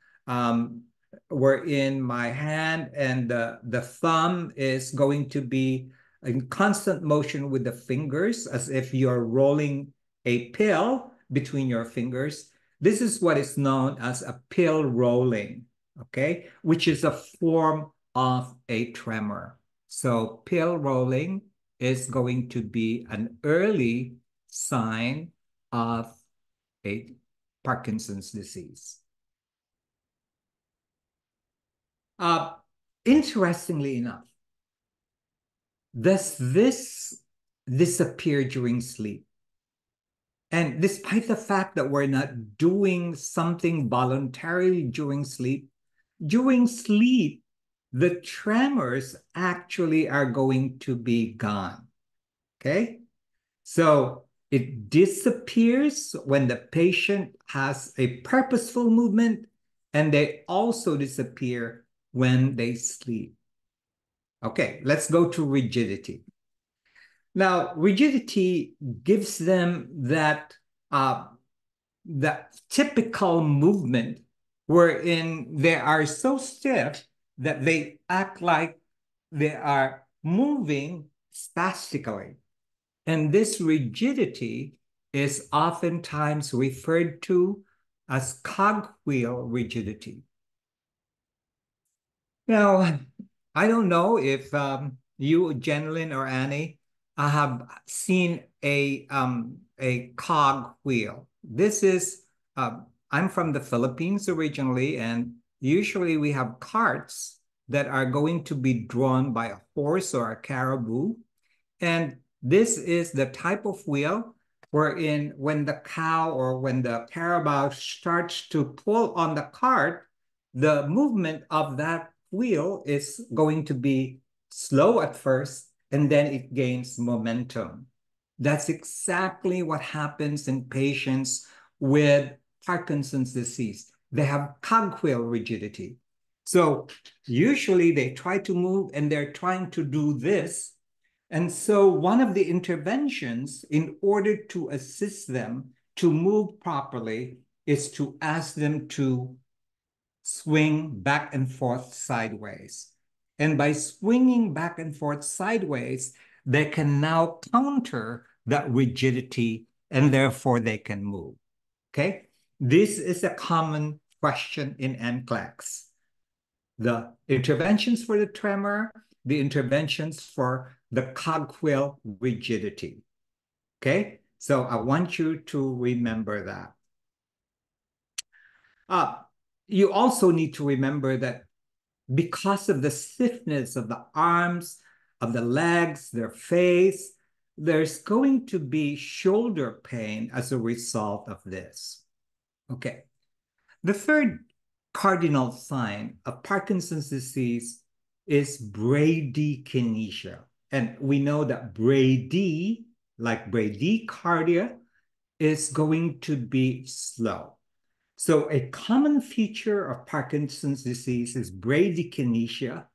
wherein my hand and the thumb is going to be in constant motion with the fingers as if you're rolling a pill between your fingers. This is what is known as a pill rolling, okay, which is a form of a tremor. So pill rolling is going to be an early sign of a Parkinson's disease. Interestingly enough, does this disappear during sleep? And despite the fact that we're not doing something voluntarily during sleep, the tremors actually are going to be gone. Okay? So it disappears when the patient has a purposeful movement, and they also disappear when they sleep. Okay, let's go to rigidity. Now, rigidity gives them that typical movement wherein they are so stiff that they act like they are moving spastically. And this rigidity is oftentimes referred to as cogwheel rigidity. Now, I don't know if you, Jenlyn or Annie, have seen a cog wheel. This is, I'm from the Philippines originally, and usually we have carts that are going to be drawn by a horse or a caribou. And this is the type of wheel wherein when the cow or when the carabao starts to pull on the cart, the movement of that wheel is going to be slow at first, and then it gains momentum. That's exactly what happens in patients with Parkinson's disease. They have cogwheel rigidity. So usually they try to move and they're trying to do this. And so one of the interventions in order to assist them to move properly is to ask them to swing back and forth sideways. And by swinging back and forth sideways, they can now counter that rigidity and therefore they can move. Okay? This is a common question in Nclex. The interventions for the tremor, the interventions for the cogwheel rigidity. Okay? So I want you to remember that. Uh, you also need to remember that because of the stiffness of the arms, of the legs, their face, there's going to be shoulder pain as a result of this. Okay. The third cardinal sign of Parkinson's disease is bradykinesia. And we know that brady, like bradycardia, is going to be slow. So a common feature of Parkinson's disease is bradykinesia,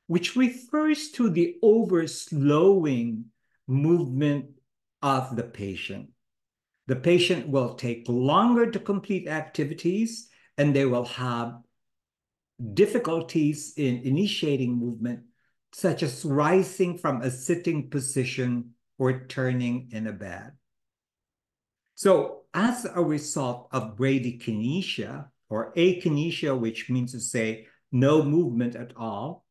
which refers to the overslowing movement of the patient. The patient will take longer to complete activities and they will have difficulties in initiating movement, such as rising from a sitting position or turning in a bed. So as a result of bradykinesia or akinesia, which means to say no movement at all,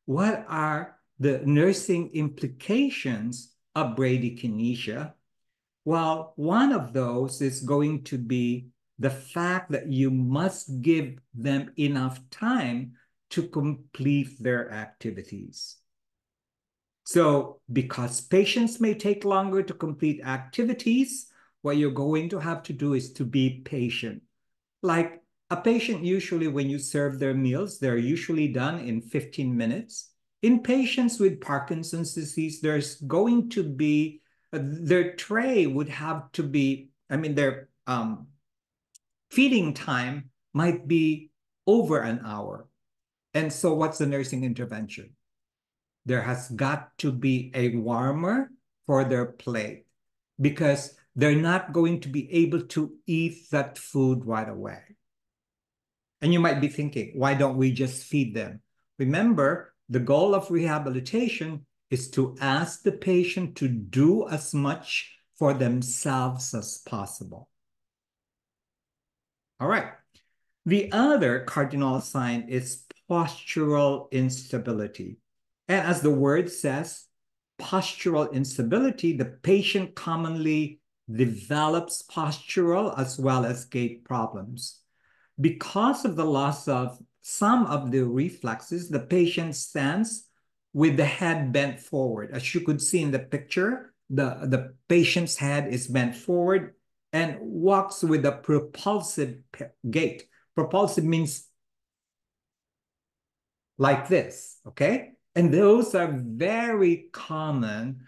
what are the nursing implications of bradykinesia? Well, one of those is going to be the fact that you must give them enough time to complete their activities. So because patients may take longer to complete activities, what you're going to have to do is to be patient. Like a patient, usually when you serve their meals, they're usually done in 15 minutes. In patients with Parkinson's disease, there's going to be, their tray would have to be, their feeding time might be over an hour. And so what's the nursing intervention? There has got to be a warmer for their plate because they're not going to be able to eat that food right away. And you might be thinking, why don't we just feed them? Remember, the goal of rehabilitation is to ask the patient to do as much for themselves as possible. All right. The other cardinal sign is postural instability. And as the word says, postural instability, the patient commonly develops postural as well as gait problems. Because of the loss of some of the reflexes, the patient stands with the head bent forward. As you could see in the picture, the patient's head is bent forward and walks with a propulsive gait. Propulsive means like this, okay? And those are very common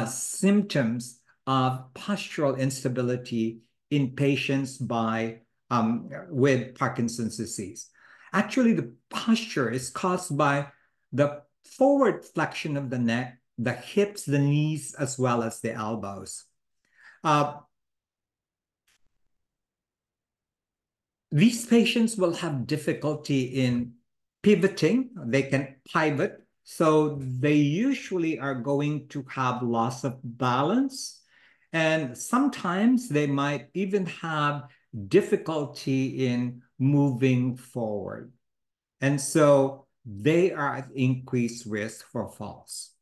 symptoms of postural instability in patients with Parkinson's disease. Actually, the posture is caused by the forward flexion of the neck, the hips, the knees, as well as the elbows. These patients will have difficulty in pivoting. They can pivot. So they usually are going to have loss of balance. And sometimes they might even have difficulty in moving forward. And so they are at increased risk for falls.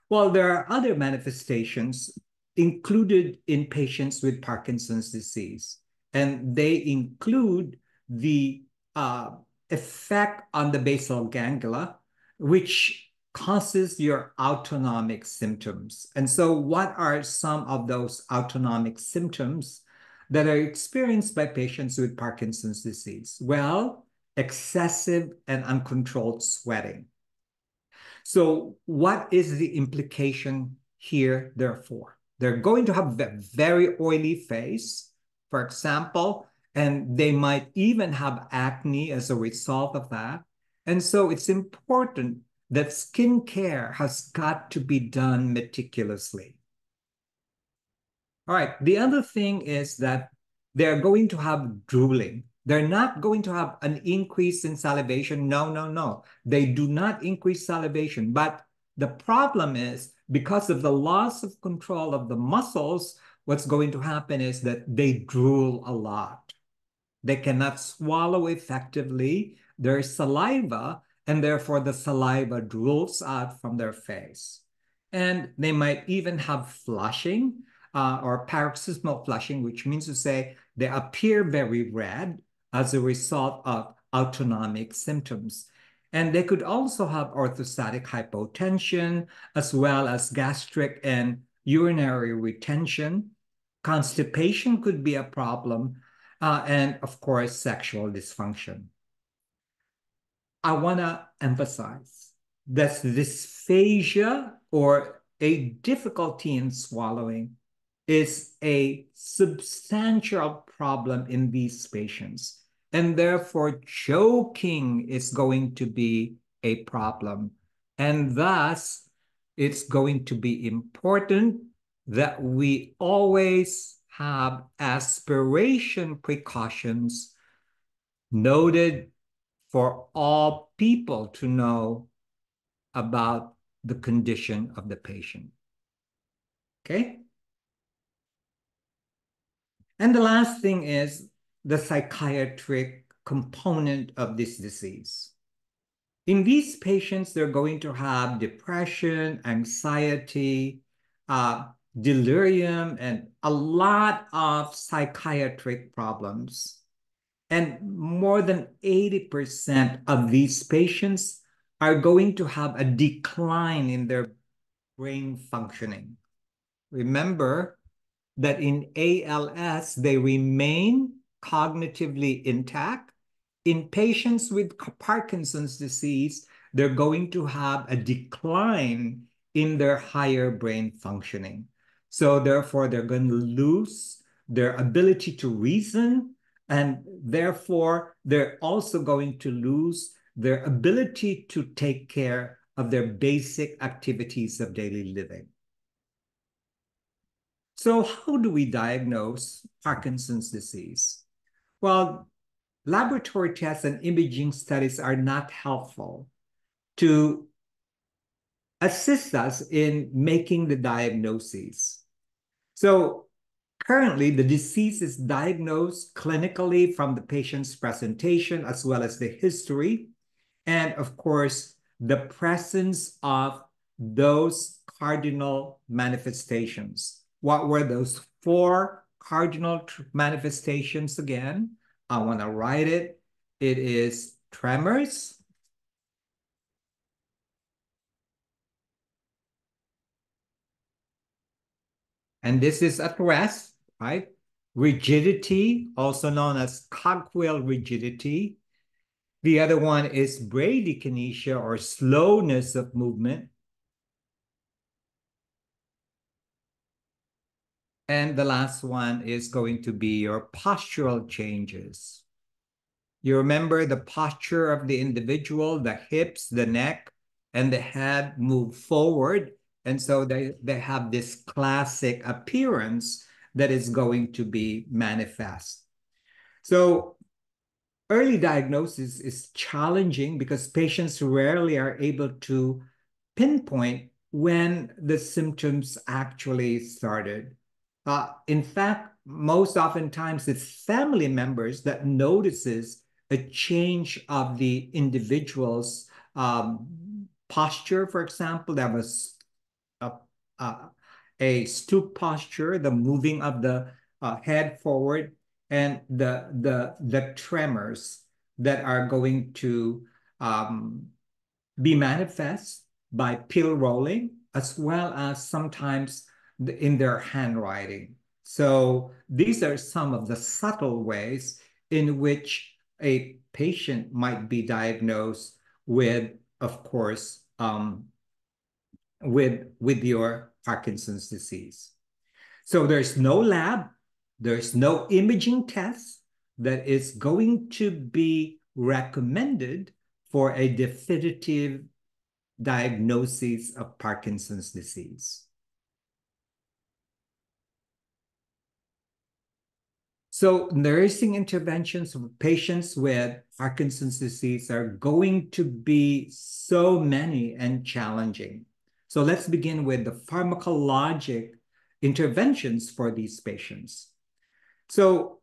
Well, there are other manifestations included in patients with Parkinson's disease, and they include the effect on the basal ganglia, which causes your autonomic symptoms. And so, what are some of those autonomic symptoms that are experienced by patients with Parkinson's disease? Well, excessive and uncontrolled sweating. So what is the implication here, therefore? They're going to have a very oily face, for example, and they might even have acne as a result of that. And so it's important that skincare has got to be done meticulously. All right. The other thing is that they're going to have drooling. They're not going to have an increase in salivation. No, no, no. They do not increase salivation. But the problem is because of the loss of control of the muscles, what's going to happen is that they drool a lot. They cannot swallow effectively their saliva, and therefore the saliva drools out from their face. And they might even have flushing or paroxysmal flushing, which means to say they appear very red as a result of autonomic symptoms. And they could also have orthostatic hypotension, as well as gastric and urinary retention. Constipation could be a problem, and of course, sexual dysfunction. I want to emphasize that dysphagia or a difficulty in swallowing is a substantial problem in these patients. And therefore, choking is going to be a problem. And thus, it's going to be important that we always have aspiration precautions noted for all people to know about the condition of the patient. Okay? And the last thing is the psychiatric component of this disease. In these patients, they're going to have depression, anxiety, delirium, and a lot of psychiatric problems. And more than 80% of these patients are going to have a decline in their brain functioning. Remember that in ALS, they remain cognitively intact. In patients with Parkinson's disease, they're going to have a decline in their higher brain functioning. So therefore, they're going to lose their ability to reason, and therefore, they're also going to lose their ability to take care of their basic activities of daily living. So how do we diagnose Parkinson's disease? Well, laboratory tests and imaging studies are not helpful to assist us in making the diagnoses. So currently, the disease is diagnosed clinically from the patient's presentation as well as the history, and of course, the presence of those cardinal manifestations. What were those four cardinal manifestations again? I want to write it. It is tremors, and this is at rest, right? Rigidity, also known as cogwheel rigidity. The other one is bradykinesia or slowness of movement. And the last one is going to be your postural changes. You remember the posture of the individual, the hips, the neck, and the head move forward. And so they have this classic appearance that is going to be manifest. So early diagnosis is challenging because patients rarely are able to pinpoint when the symptoms actually started. In fact, most oftentimes it's family members that notices a change of the individual's posture. For example, there was a, a stoop posture, the moving of the head forward, and the tremors that are going to be manifest by pill rolling, as well as sometimes in their handwriting. So these are some of the subtle ways in which a patient might be diagnosed with, of course, with your Parkinson's disease. So there's no lab, there's no imaging test that is going to be recommended for a definitive diagnosis of Parkinson's disease. So nursing interventions for patients with Parkinson's disease are going to be so many and challenging. So let's begin with the pharmacologic interventions for these patients. So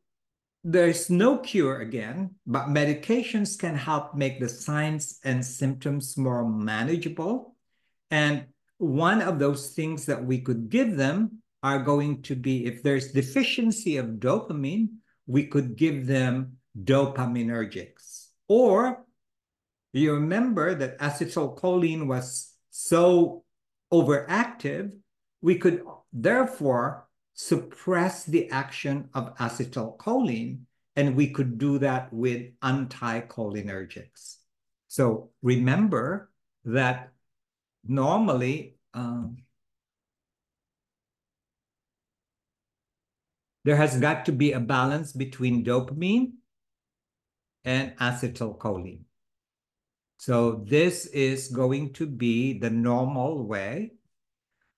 there's no cure again, but medications can help make the signs and symptoms more manageable. And one of those things that we could give them are going to be, if there's deficiency of dopamine, we could give them dopaminergics. Or you remember that acetylcholine was so overactive, we could therefore suppress the action of acetylcholine, and we could do that with anticholinergics. So remember that normally there has got to be a balance between dopamine and acetylcholine. So this is going to be the normal way.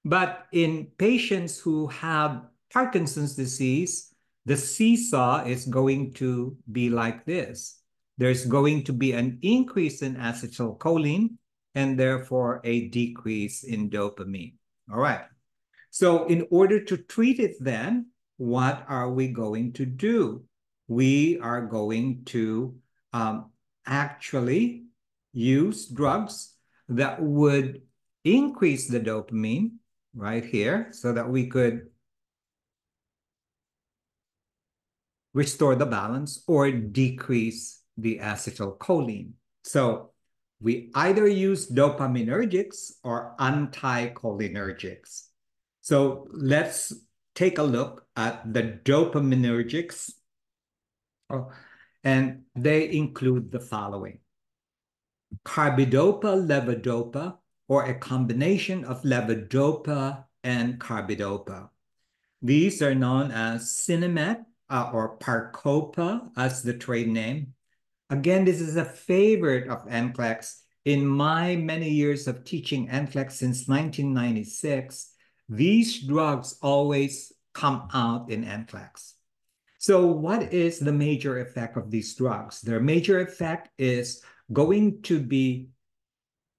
But in patients who have Parkinson's disease, the seesaw is going to be like this. There's going to be an increase in acetylcholine and therefore a decrease in dopamine. All right. So in order to treat it then, what are we going to do? We are going to actually use drugs that would increase the dopamine right here so that we could restore the balance or decrease the acetylcholine. So we either use dopaminergics or anticholinergics. So let's take a look at the dopaminergics. And they include the following: carbidopa, levodopa, or a combination of levodopa and carbidopa. These are known as Cinemet or Parcopa as the trade name. Again, this is a favorite of Nclex. In my many years of teaching Nclex since 1996, these drugs always come out in Nclex. So what is the major effect of these drugs? Their major effect is going to be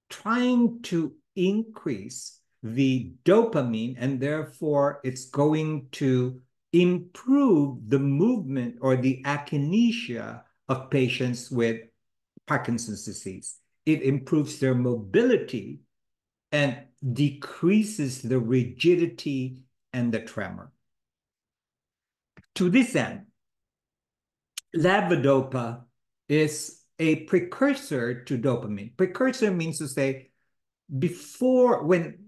trying to increase the dopamine, and therefore it's going to improve the movement or the akinesia of patients with Parkinson's disease. It improves their mobility and decreases the rigidity and the tremor. To this end, levodopa is a precursor to dopamine. Precursor means to say before, when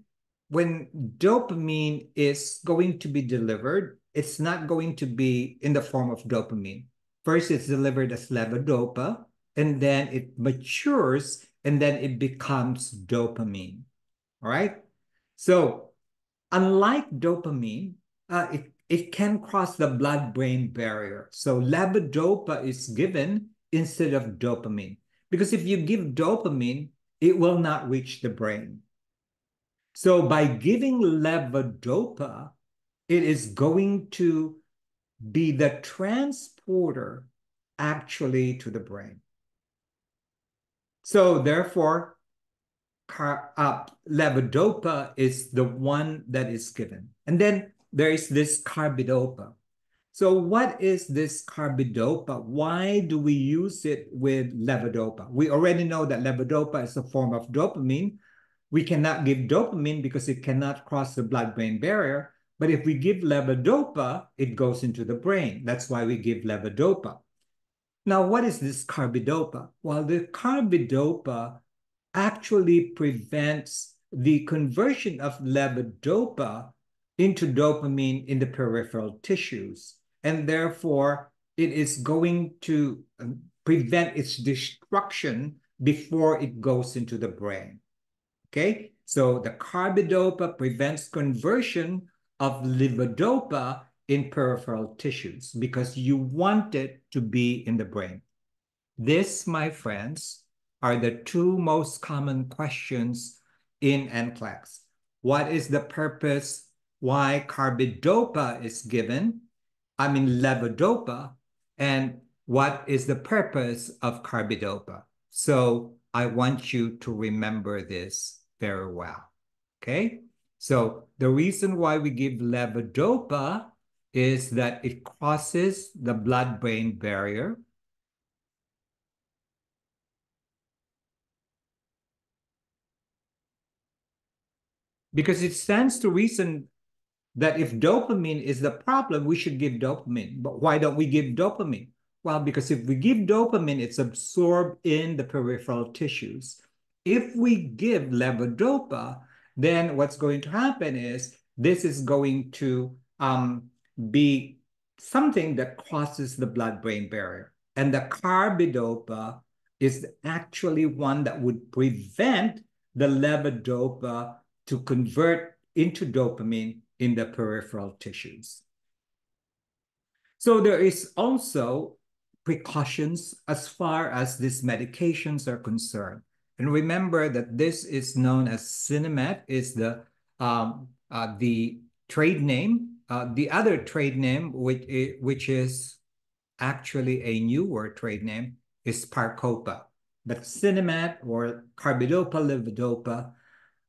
dopamine is going to be delivered, it's not going to be in the form of dopamine. First, it's delivered as levodopa, and then it matures, and then it becomes dopamine. All right? So, unlike dopamine, it can cross the blood-brain barrier. So, levodopa is given instead of dopamine. Because if you give dopamine, it will not reach the brain. So by giving levodopa, it is going to be the transporter actually to the brain. So therefore, levodopa is the one that is given. And then there is this carbidopa. So what is this carbidopa? Why do we use it with levodopa? We already know that levodopa is a form of dopamine. We cannot give dopamine because it cannot cross the blood-brain barrier. But if we give levodopa, it goes into the brain. That's why we give levodopa. Now, what is this carbidopa? Well, the carbidopa actually prevents the conversion of levodopa into dopamine in the peripheral tissues. And therefore, it is going to prevent its destruction before it goes into the brain. Okay, so the carbidopa prevents conversion of levodopa in peripheral tissues because you want it to be in the brain. This, my friends, are the two most common questions in Nclex. What is the purpose? Why carbidopa is given? I mean levodopa. And what is the purpose of carbidopa? So I want you to remember this very well. Okay? So the reason why we give levodopa is that it crosses the blood-brain barrier. Because it stands to reason that if dopamine is the problem, we should give dopamine. But why don't we give dopamine? Well, because if we give dopamine, it's absorbed in the peripheral tissues. If we give levodopa, then what's going to happen is this is going to be something that crosses the blood-brain barrier. And the carbidopa is actually one that would prevent the levodopa to convert into dopamine in the peripheral tissues. So there is also precautions as far as these medications are concerned. And remember that this is known as Sinemet, is the trade name. The other trade name, which is actually a newer trade name, is Parcopa. But Sinemet or carbidopa levodopa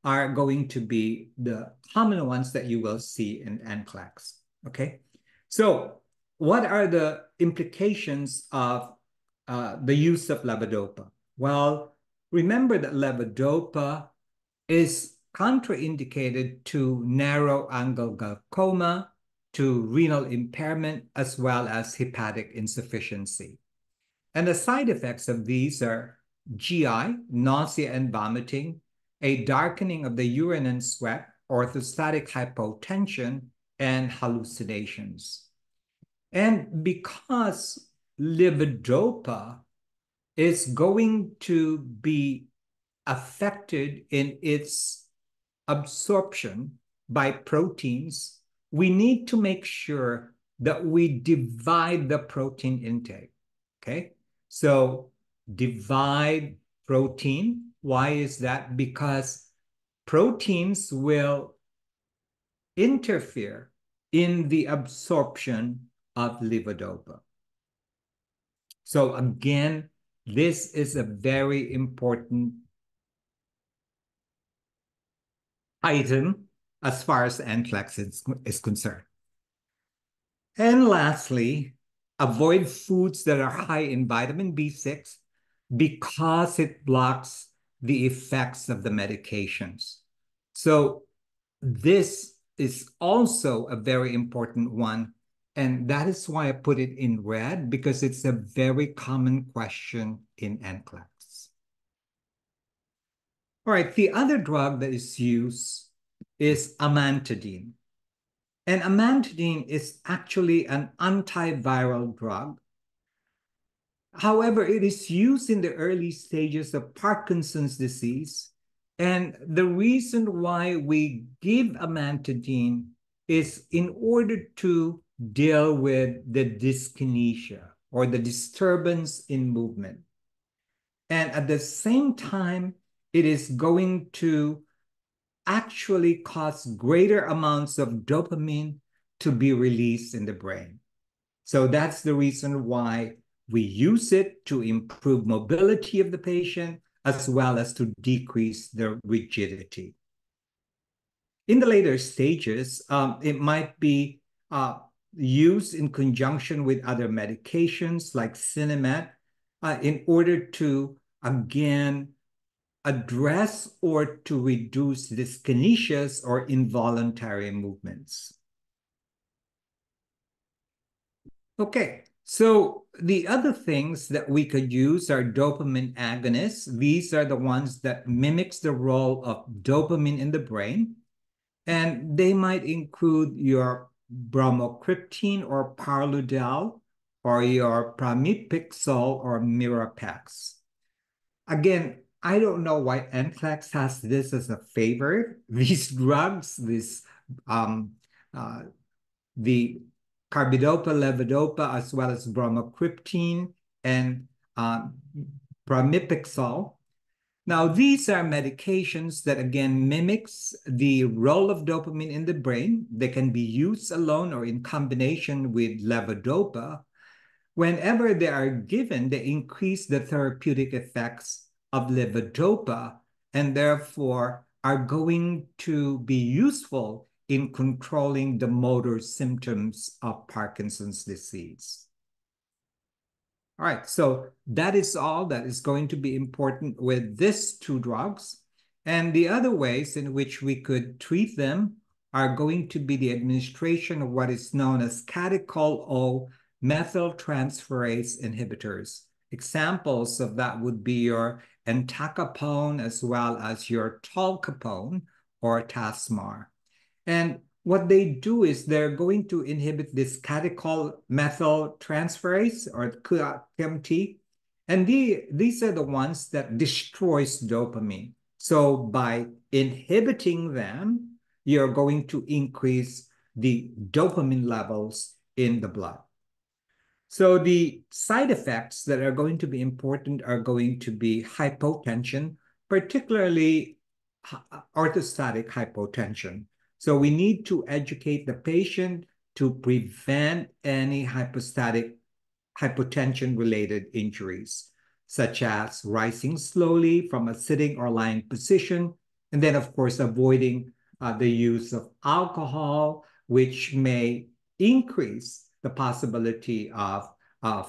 are going to be the common ones that you will see in Nclex. Okay, so what are the implications of the use of levodopa? Well, remember that levodopa is contraindicated to narrow angle glaucoma, to renal impairment, as well as hepatic insufficiency. And the side effects of these are GI, nausea and vomiting, a darkening of the urine and sweat, orthostatic hypotension, and hallucinations. And because levodopa is going to be affected in its absorption by proteins, we need to make sure that we divide the protein intake. Okay, so divide protein. Why is that? Because proteins will interfere in the absorption of levodopa. So again, this is a very important item as far as Nclex is concerned. And lastly, avoid foods that are high in vitamin B6 because it blocks the effects of the medications. So this is also a very important one. And that is why I put it in red, because it's a very common question in Nclex. All right, the other drug that is used is amantadine. And amantadine is actually an antiviral drug. However, it is used in the early stages of Parkinson's disease. And the reason why we give amantadine is in order to deal with the dyskinesia or the disturbance in movement. And at the same time, it is going to actually cause greater amounts of dopamine to be released in the brain. So that's the reason why we use it to improve mobility of the patient as well as to decrease their rigidity. In the later stages, it might be used in conjunction with other medications like Sinemet in order to, again, address or to reduce dyskinesias or involuntary movements. Okay, so the other things that we could use are dopamine agonists. These are the ones that mimics the role of dopamine in the brain. And they might include your bromocriptine or parlodel, or your pramipixole or Mirapex. Again, I don't know why Nclex has this as a favorite. These drugs, these uh, the carbidopa, levodopa, as well as bromocriptine and uh, pramipexole. Now, these are medications that again mimics the role of dopamine in the brain. They can be used alone or in combination with levodopa. Whenever they are given, they increase the therapeutic effects of levodopa and therefore are going to be useful in controlling the motor symptoms of Parkinson's disease. All right, so that is all that is going to be important with these two drugs. And the other ways in which we could treat them are going to be the administration of what is known as catechol-O methyltransferase inhibitors. Examples of that would be your entacapone as well as your tolcapone or Tasmar. And what they do is they're going to inhibit this catechol methyltransferase or CAMT. And these are the ones that destroys dopamine. So by inhibiting them, you're going to increase the dopamine levels in the blood. So the side effects that are going to be important are going to be hypotension, particularly orthostatic hypotension. So we need to educate the patient to prevent any hypotension-related injuries, such as rising slowly from a sitting or lying position, and then, of course, avoiding the use of alcohol, which may increase the possibility of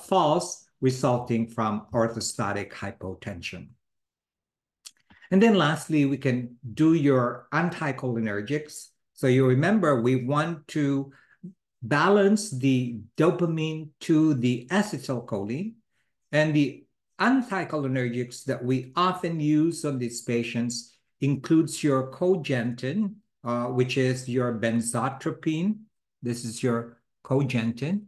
falls resulting from orthostatic hypotension. And then lastly, we can do your anticholinergics. So you remember we want to balance the dopamine to the acetylcholine. And the anticholinergics that we often use on these patients includes your cogentin, which is your benzotropine. This is your cogentin.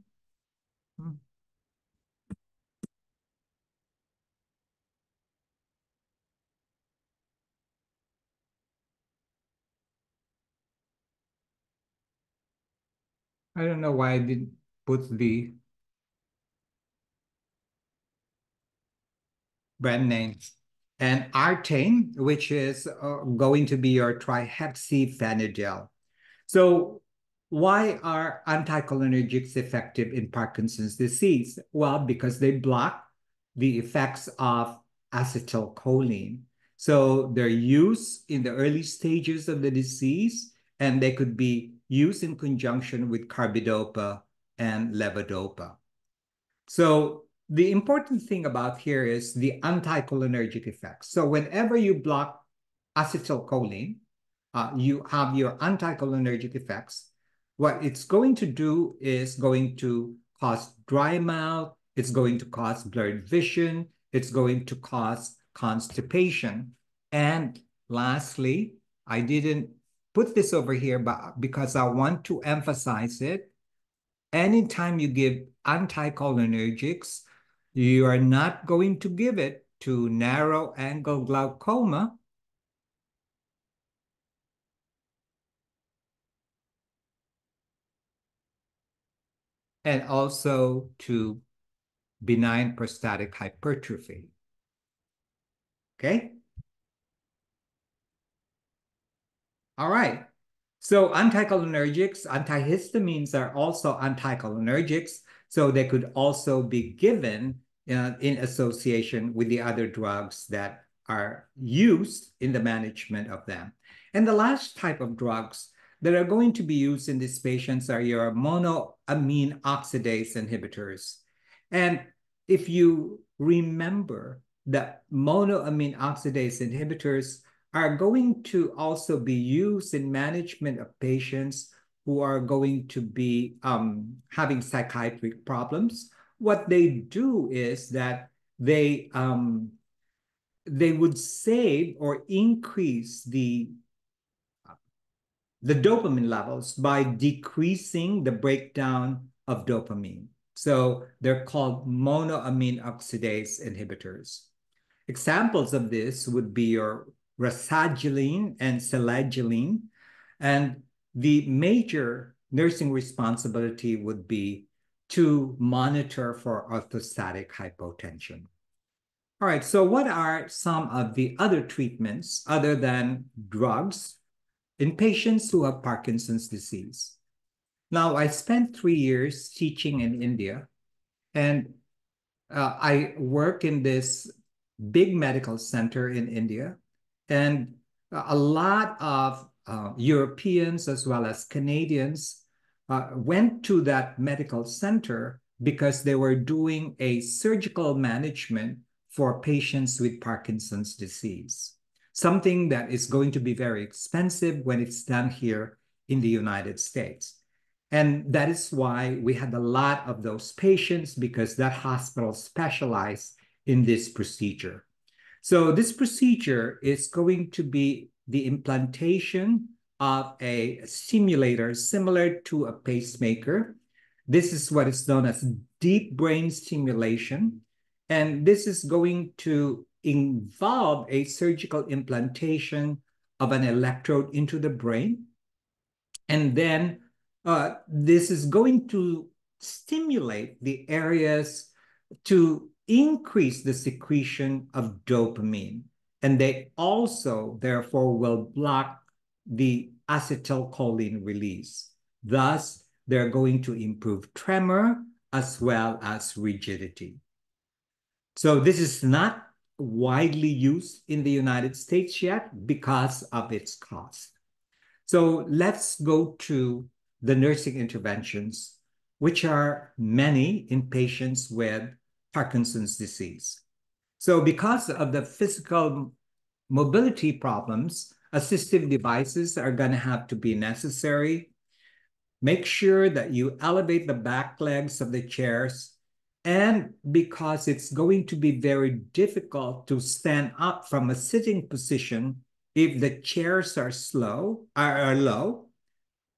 I don't know why I didn't put the brand names. And Artane, which is going to be your trihexyphenidyl. So why are anticholinergics effective in Parkinson's disease? Well, because they block the effects of acetylcholine. So they're used in the early stages of the disease, and they could be used in conjunction with carbidopa and levodopa. So the important thing about here is the anticholinergic effects. So whenever you block acetylcholine, you have your anticholinergic effects. What it's going to do is going to cause dry mouth, it's going to cause blurred vision, it's going to cause constipation. And lastly, I didn't put this over here but because I want to emphasize it. Anytime you give anticholinergics, you are not going to give it to narrow angle glaucoma. And also to benign prostatic hypertrophy. Okay? All right. So anticholinergics, antihistamines are also anticholinergics. So they could also be given in association with the other drugs that are used in the management of them. And the last type of drugs that are going to be used in these patients are your monoamine oxidase inhibitors. And if you remember that monoamine oxidase inhibitors are going to also be used in management of patients who are going to be having psychiatric problems. What they do is that they would save or increase the dopamine levels by decreasing the breakdown of dopamine. So they're called monoamine oxidase inhibitors. Examples of this would be your rasagiline and selagiline. And the major nursing responsibility would be to monitor for orthostatic hypotension. All right, so what are some of the other treatments other than drugs in patients who have Parkinson's disease? Now, I spent 3 years teaching in India, and I work in this big medical center in India, and a lot of Europeans as well as Canadians went to that medical center because they were doing a surgical management for patients with Parkinson's disease, something that is going to be very expensive when it's done here in the United States. And that is why we had a lot of those patients, because that hospital specialized in this procedure. So this procedure is going to be the implantation of a stimulator similar to a pacemaker. This is what is known as deep brain stimulation. And this is going to involve a surgical implantation of an electrode into the brain. And then this is going to stimulate the areas to increase the secretion of dopamine. And they also, therefore, will block the acetylcholine release. Thus, they're going to improve tremor as well as rigidity. So this is not widely used in the United States yet because of its cost. So let's go to the nursing interventions, which are many in patients with Parkinson's disease. So because of the physical mobility problems, assistive devices are going to have to be necessary. Make sure that you elevate the back legs of the chairs. And because it's going to be very difficult to stand up from a sitting position if the chairs are low,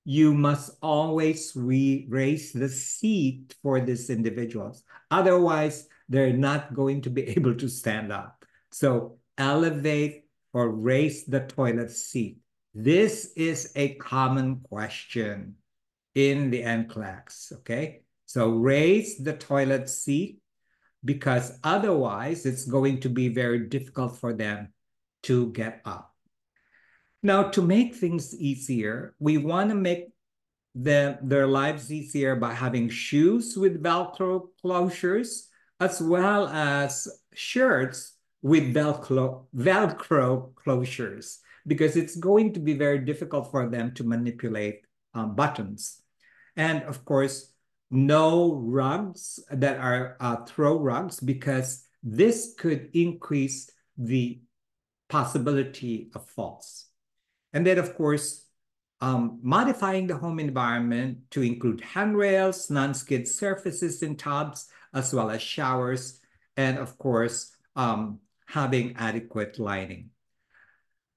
you must always raise the seat for these individuals. Otherwise, they're not going to be able to stand up. So elevate or raise the toilet seat. This is a common question in the Nclex, okay? So raise the toilet seat, because otherwise it's going to be very difficult for them to get up. Now, to make things easier, we want to make their lives easier by having shoes with Velcro closures, as well as shirts with Velcro closures, because it's going to be very difficult for them to manipulate buttons. And of course, no rugs that are throw rugs, because this could increase the possibility of falls. And then, of course, modifying the home environment to include handrails, non-skid surfaces in tubs, as well as showers, and of course, having adequate lighting.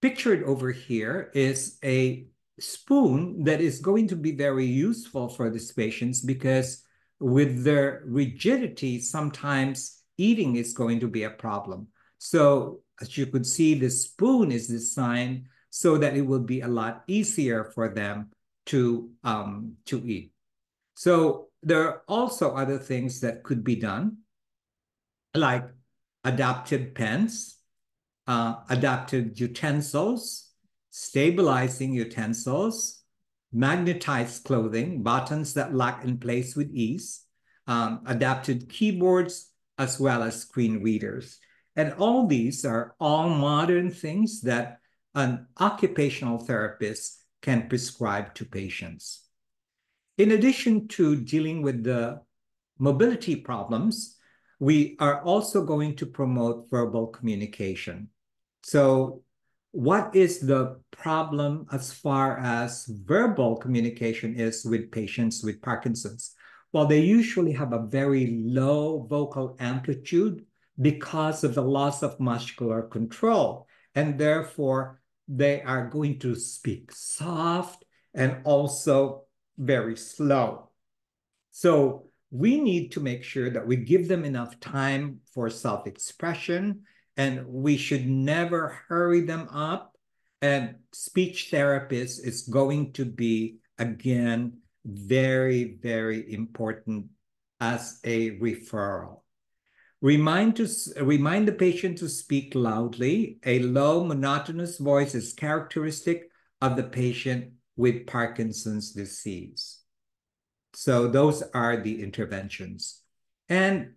Pictured over here is a spoon that is going to be very useful for these patients, because with their rigidity, sometimes eating is going to be a problem. So as you could see, the spoon is designed so that it will be a lot easier for them to eat. So there are also other things that could be done, like adaptive pens, adaptive utensils, stabilizing utensils, magnetized clothing, buttons that lock in place with ease, adapted keyboards, as well as screen readers. And all these are all modern things that an occupational therapist can prescribe to patients. In addition to dealing with the mobility problems, we are also going to promote verbal communication. So what is the problem as far as verbal communication is with patients with Parkinson's? Well, they usually have a very low vocal amplitude because of the loss of muscular control. And therefore, they are going to speak soft and also very slow. So we need to make sure that we give them enough time for self-expression, and we should never hurry them up. And speech therapist is going to be, again, very, very important as a referral. Remind the patient to speak loudly. A low, monotonous voice is characteristic of the patient with Parkinson's disease. So those are the interventions. And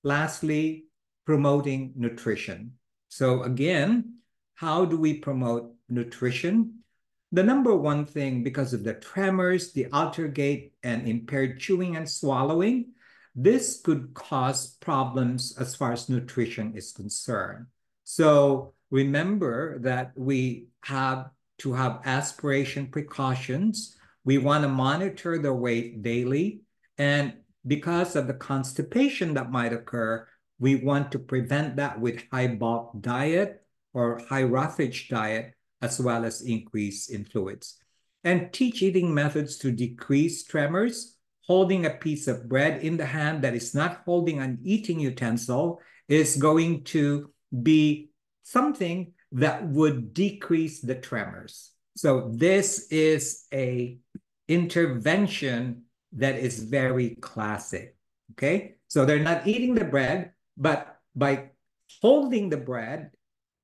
lastly, promoting nutrition. So again, how do we promote nutrition? The number one thing, because of the tremors, the altered gait, and impaired chewing and swallowing, this could cause problems as far as nutrition is concerned. So remember that we have to have aspiration precautions. We want to monitor their weight daily. And because of the constipation that might occur, we want to prevent that with high bulk diet or high roughage diet, as well as increase in fluids. And teach eating methods to decrease tremors. Holding a piece of bread in the hand that is not holding an eating utensil is going to be something that would decrease the tremors. So this is a intervention that is very classic, okay? So they're not eating the bread, but by holding the bread,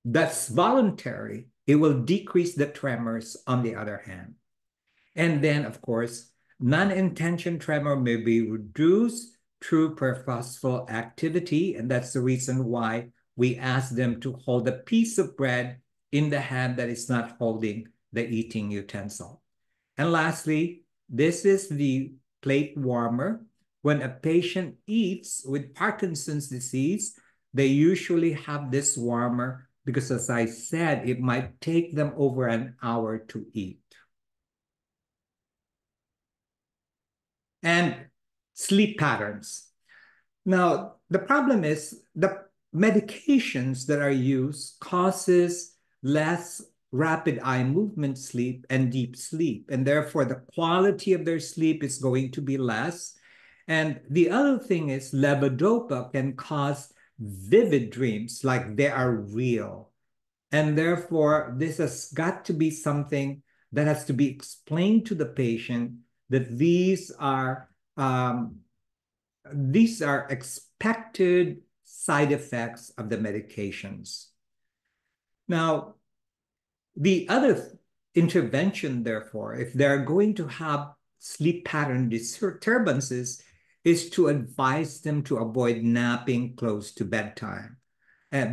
that's voluntary, it will decrease the tremors on the other hand. And then, of course, non-intention tremor may be reduced through purposeful activity, and that's the reason why we ask them to hold a piece of bread in the hand that is not holding the eating utensil. And lastly, this is the plate warmer. When a patient eats with Parkinson's disease, they usually have this warmer because, as I said, it might take them over an hour to eat. And sleep patterns. Now, the problem is the medications that are used causes less rapid eye movement sleep and deep sleep, and therefore the quality of their sleep is going to be less. And the other thing is levodopa can cause vivid dreams, like they are real. And therefore, this has got to be something that has to be explained to the patient that these are expected side effects of the medications. Now, the other intervention, therefore, if they're going to have sleep pattern disturbances, is to advise them to avoid napping close to bedtime,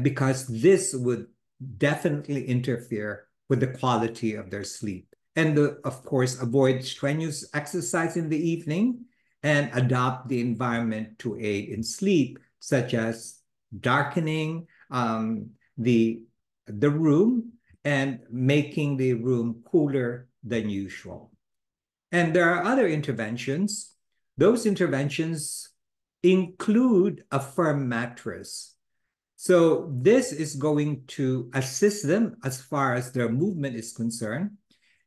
because this would definitely interfere with the quality of their sleep. And of course, avoid strenuous exercise in the evening and adopt the environment to aid in sleep, such as darkening the room and making the room cooler than usual. And there are other interventions. Those interventions include a firm mattress. So this is going to assist them as far as their movement is concerned,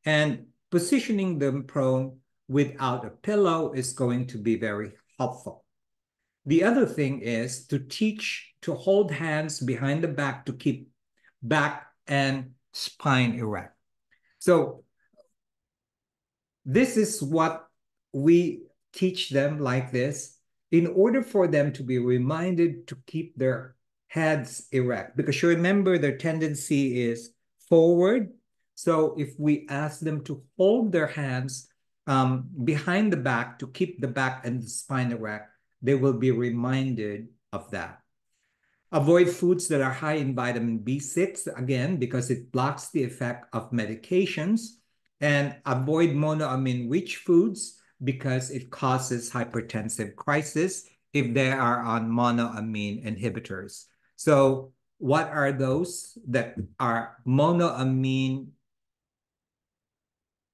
and positioning them prone without a pillow is going to be very helpful. The other thing is to teach to hold hands behind the back to keep back and spine erect. So this is what we teach them like this in order for them to be reminded to keep their heads erect, because you remember their tendency is forward. So if we ask them to hold their hands behind the back to keep the back and the spine erect, they will be reminded of that. Avoid foods that are high in vitamin B6, again, because it blocks the effect of medications. And avoid monoamine-rich foods because it causes hypertensive crisis if they are on monoamine inhibitors. So what are those that are monoamine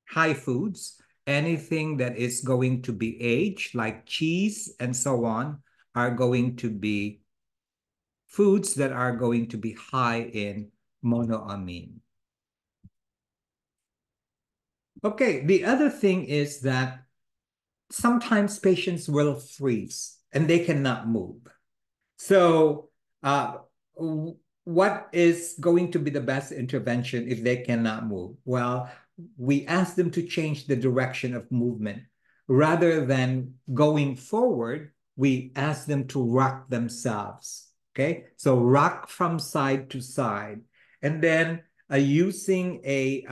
high foods? Anything that is going to be aged, like cheese and so on, are going to be foods that are going to be high in monoamine. Okay, the other thing is that sometimes patients will freeze and they cannot move. So what is going to be the best intervention if they cannot move? Well, we ask them to change the direction of movement. rather than going forward, we ask them to rock themselves. Okay, so rock from side to side. And then using a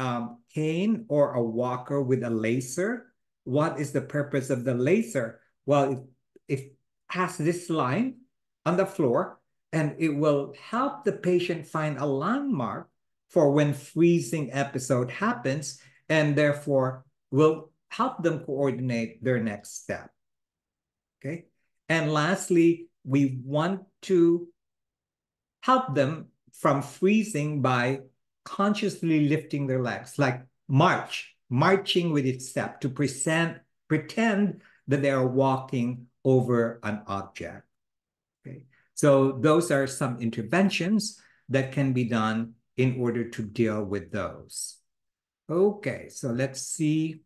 cane or a walker with a laser. What is the purpose of the laser? Well, it has this line on the floor, and it will help the patient find a landmark for when freezing episode happens, and therefore will help them coordinate their next step. Okay. And lastly, we want to help them from freezing by consciously lifting their legs, like marching with its step to pretend that they are walking over an object. Okay. So those are some interventions that can be done in order to deal with those. Okay, so let's see.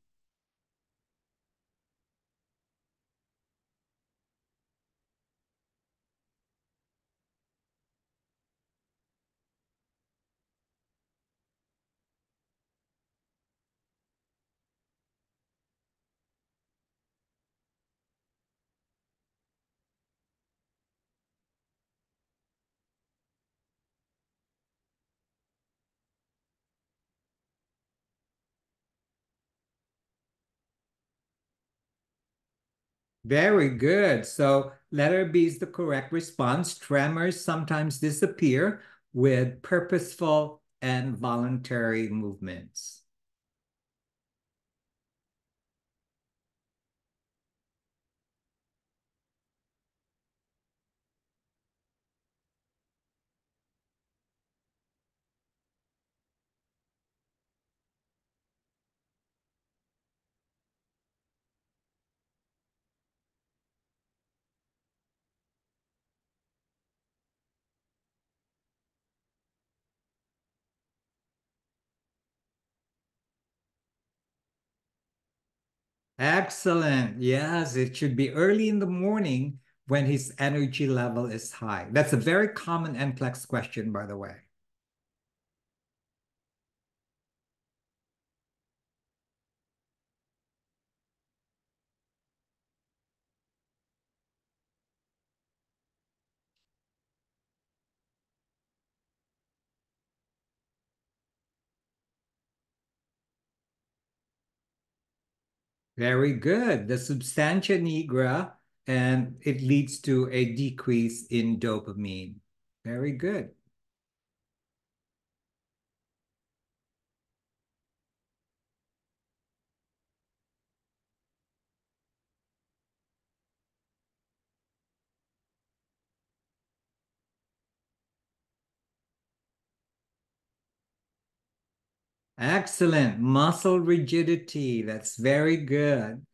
Very good. So letter B is the correct response. Tremors sometimes disappear with purposeful and voluntary movements. Excellent. Yes, it should be early in the morning when his energy level is high. That's a very common NCLEX question, by the way. Very good. The substantia nigra, and it leads to a decrease in dopamine. Very good. Excellent. Muscle rigidity. That's very good.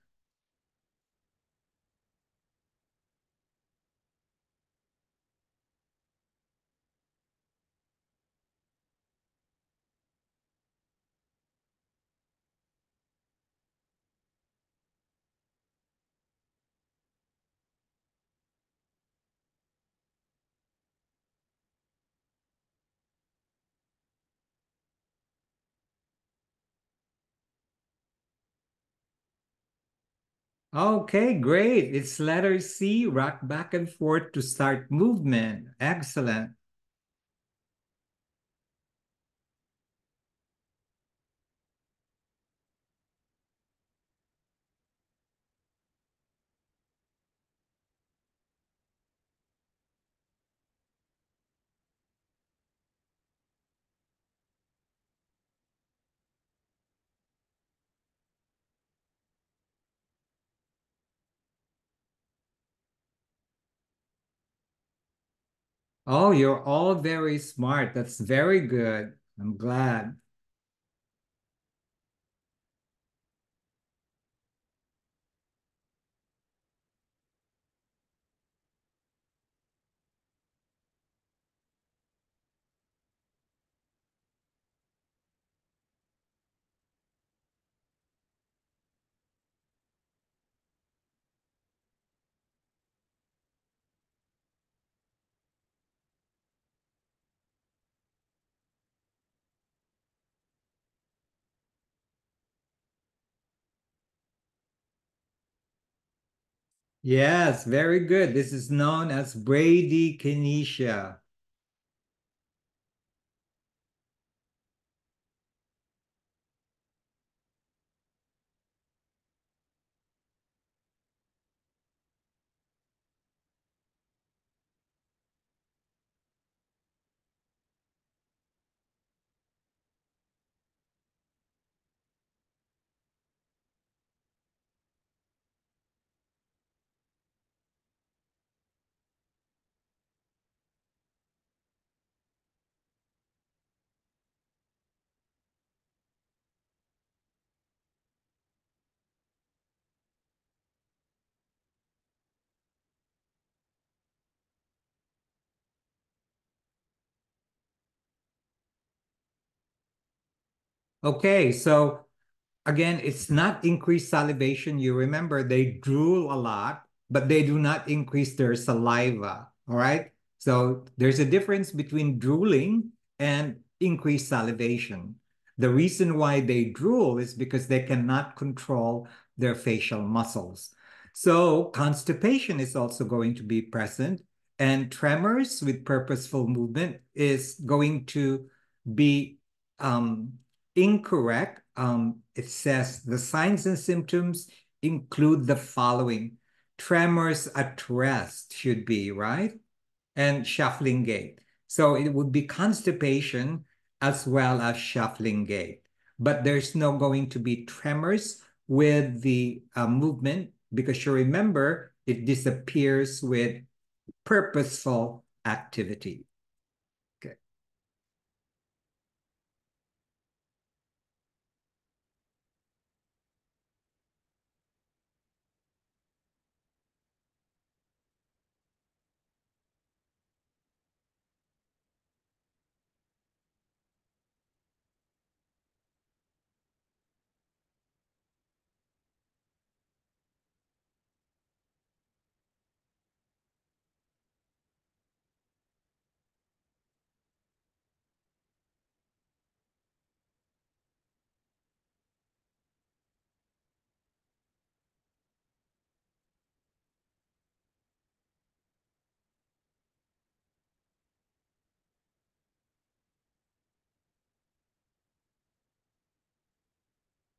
Okay, great. It's letter C, rock back and forth to start movement. Excellent. Oh, you're all very smart. That's very good. I'm glad. Yes, very good. This is known as bradykinesia. Okay, so again, it's not increased salivation. You remember they drool a lot, but they do not increase their saliva. All right. So there's a difference between drooling and increased salivation. The reason why they drool is because they cannot control their facial muscles. So constipation is also going to be present, and tremors with purposeful movement is going to be incorrect. It says the signs and symptoms include the following. Tremors at rest should be, right? And shuffling gait. So it would be constipation as well as shuffling gait. But there's no going to be tremors with the movement because you remember it disappears with purposeful activity. Okay.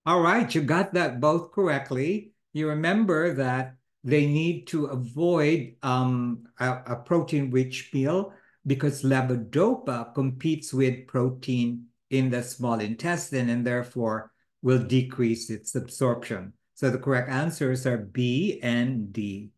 All right, you got that both correctly. You remember that they need to avoid a protein-rich meal because levodopa competes with protein in the small intestine and therefore will decrease its absorption. So the correct answers are B and D.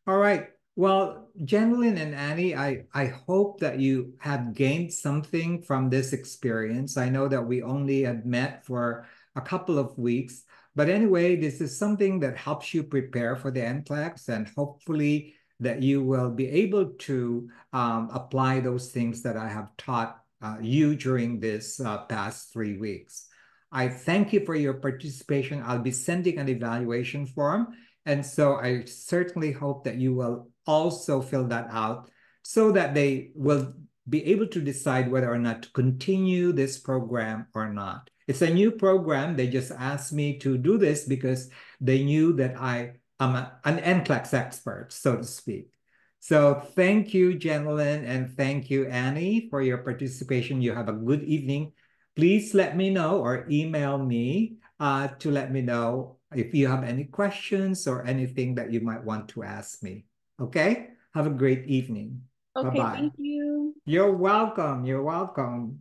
All right. Well, Jenlyn and Annie, I hope that you have gained something from this experience. I know that we only had met for a couple of weeks, but anyway, this is something that helps you prepare for the NCLEX, and hopefully that you will be able to apply those things that I have taught you during this past 3 weeks. I thank you for your participation. I'll be sending an evaluation form, and so I certainly hope that you will also fill that out so that they will be able to decide whether or not to continue this program or not. It's a new program. They just asked me to do this because they knew that I am an NCLEX expert, so to speak. So thank you, gentlemen, and thank you, Annie, for your participation. You have a good evening. Please let me know or email me to let me know if you have any questions or anything that you might want to ask me. Okay? Have a great evening. Okay, Bye-bye. thank you. You're welcome. You're welcome.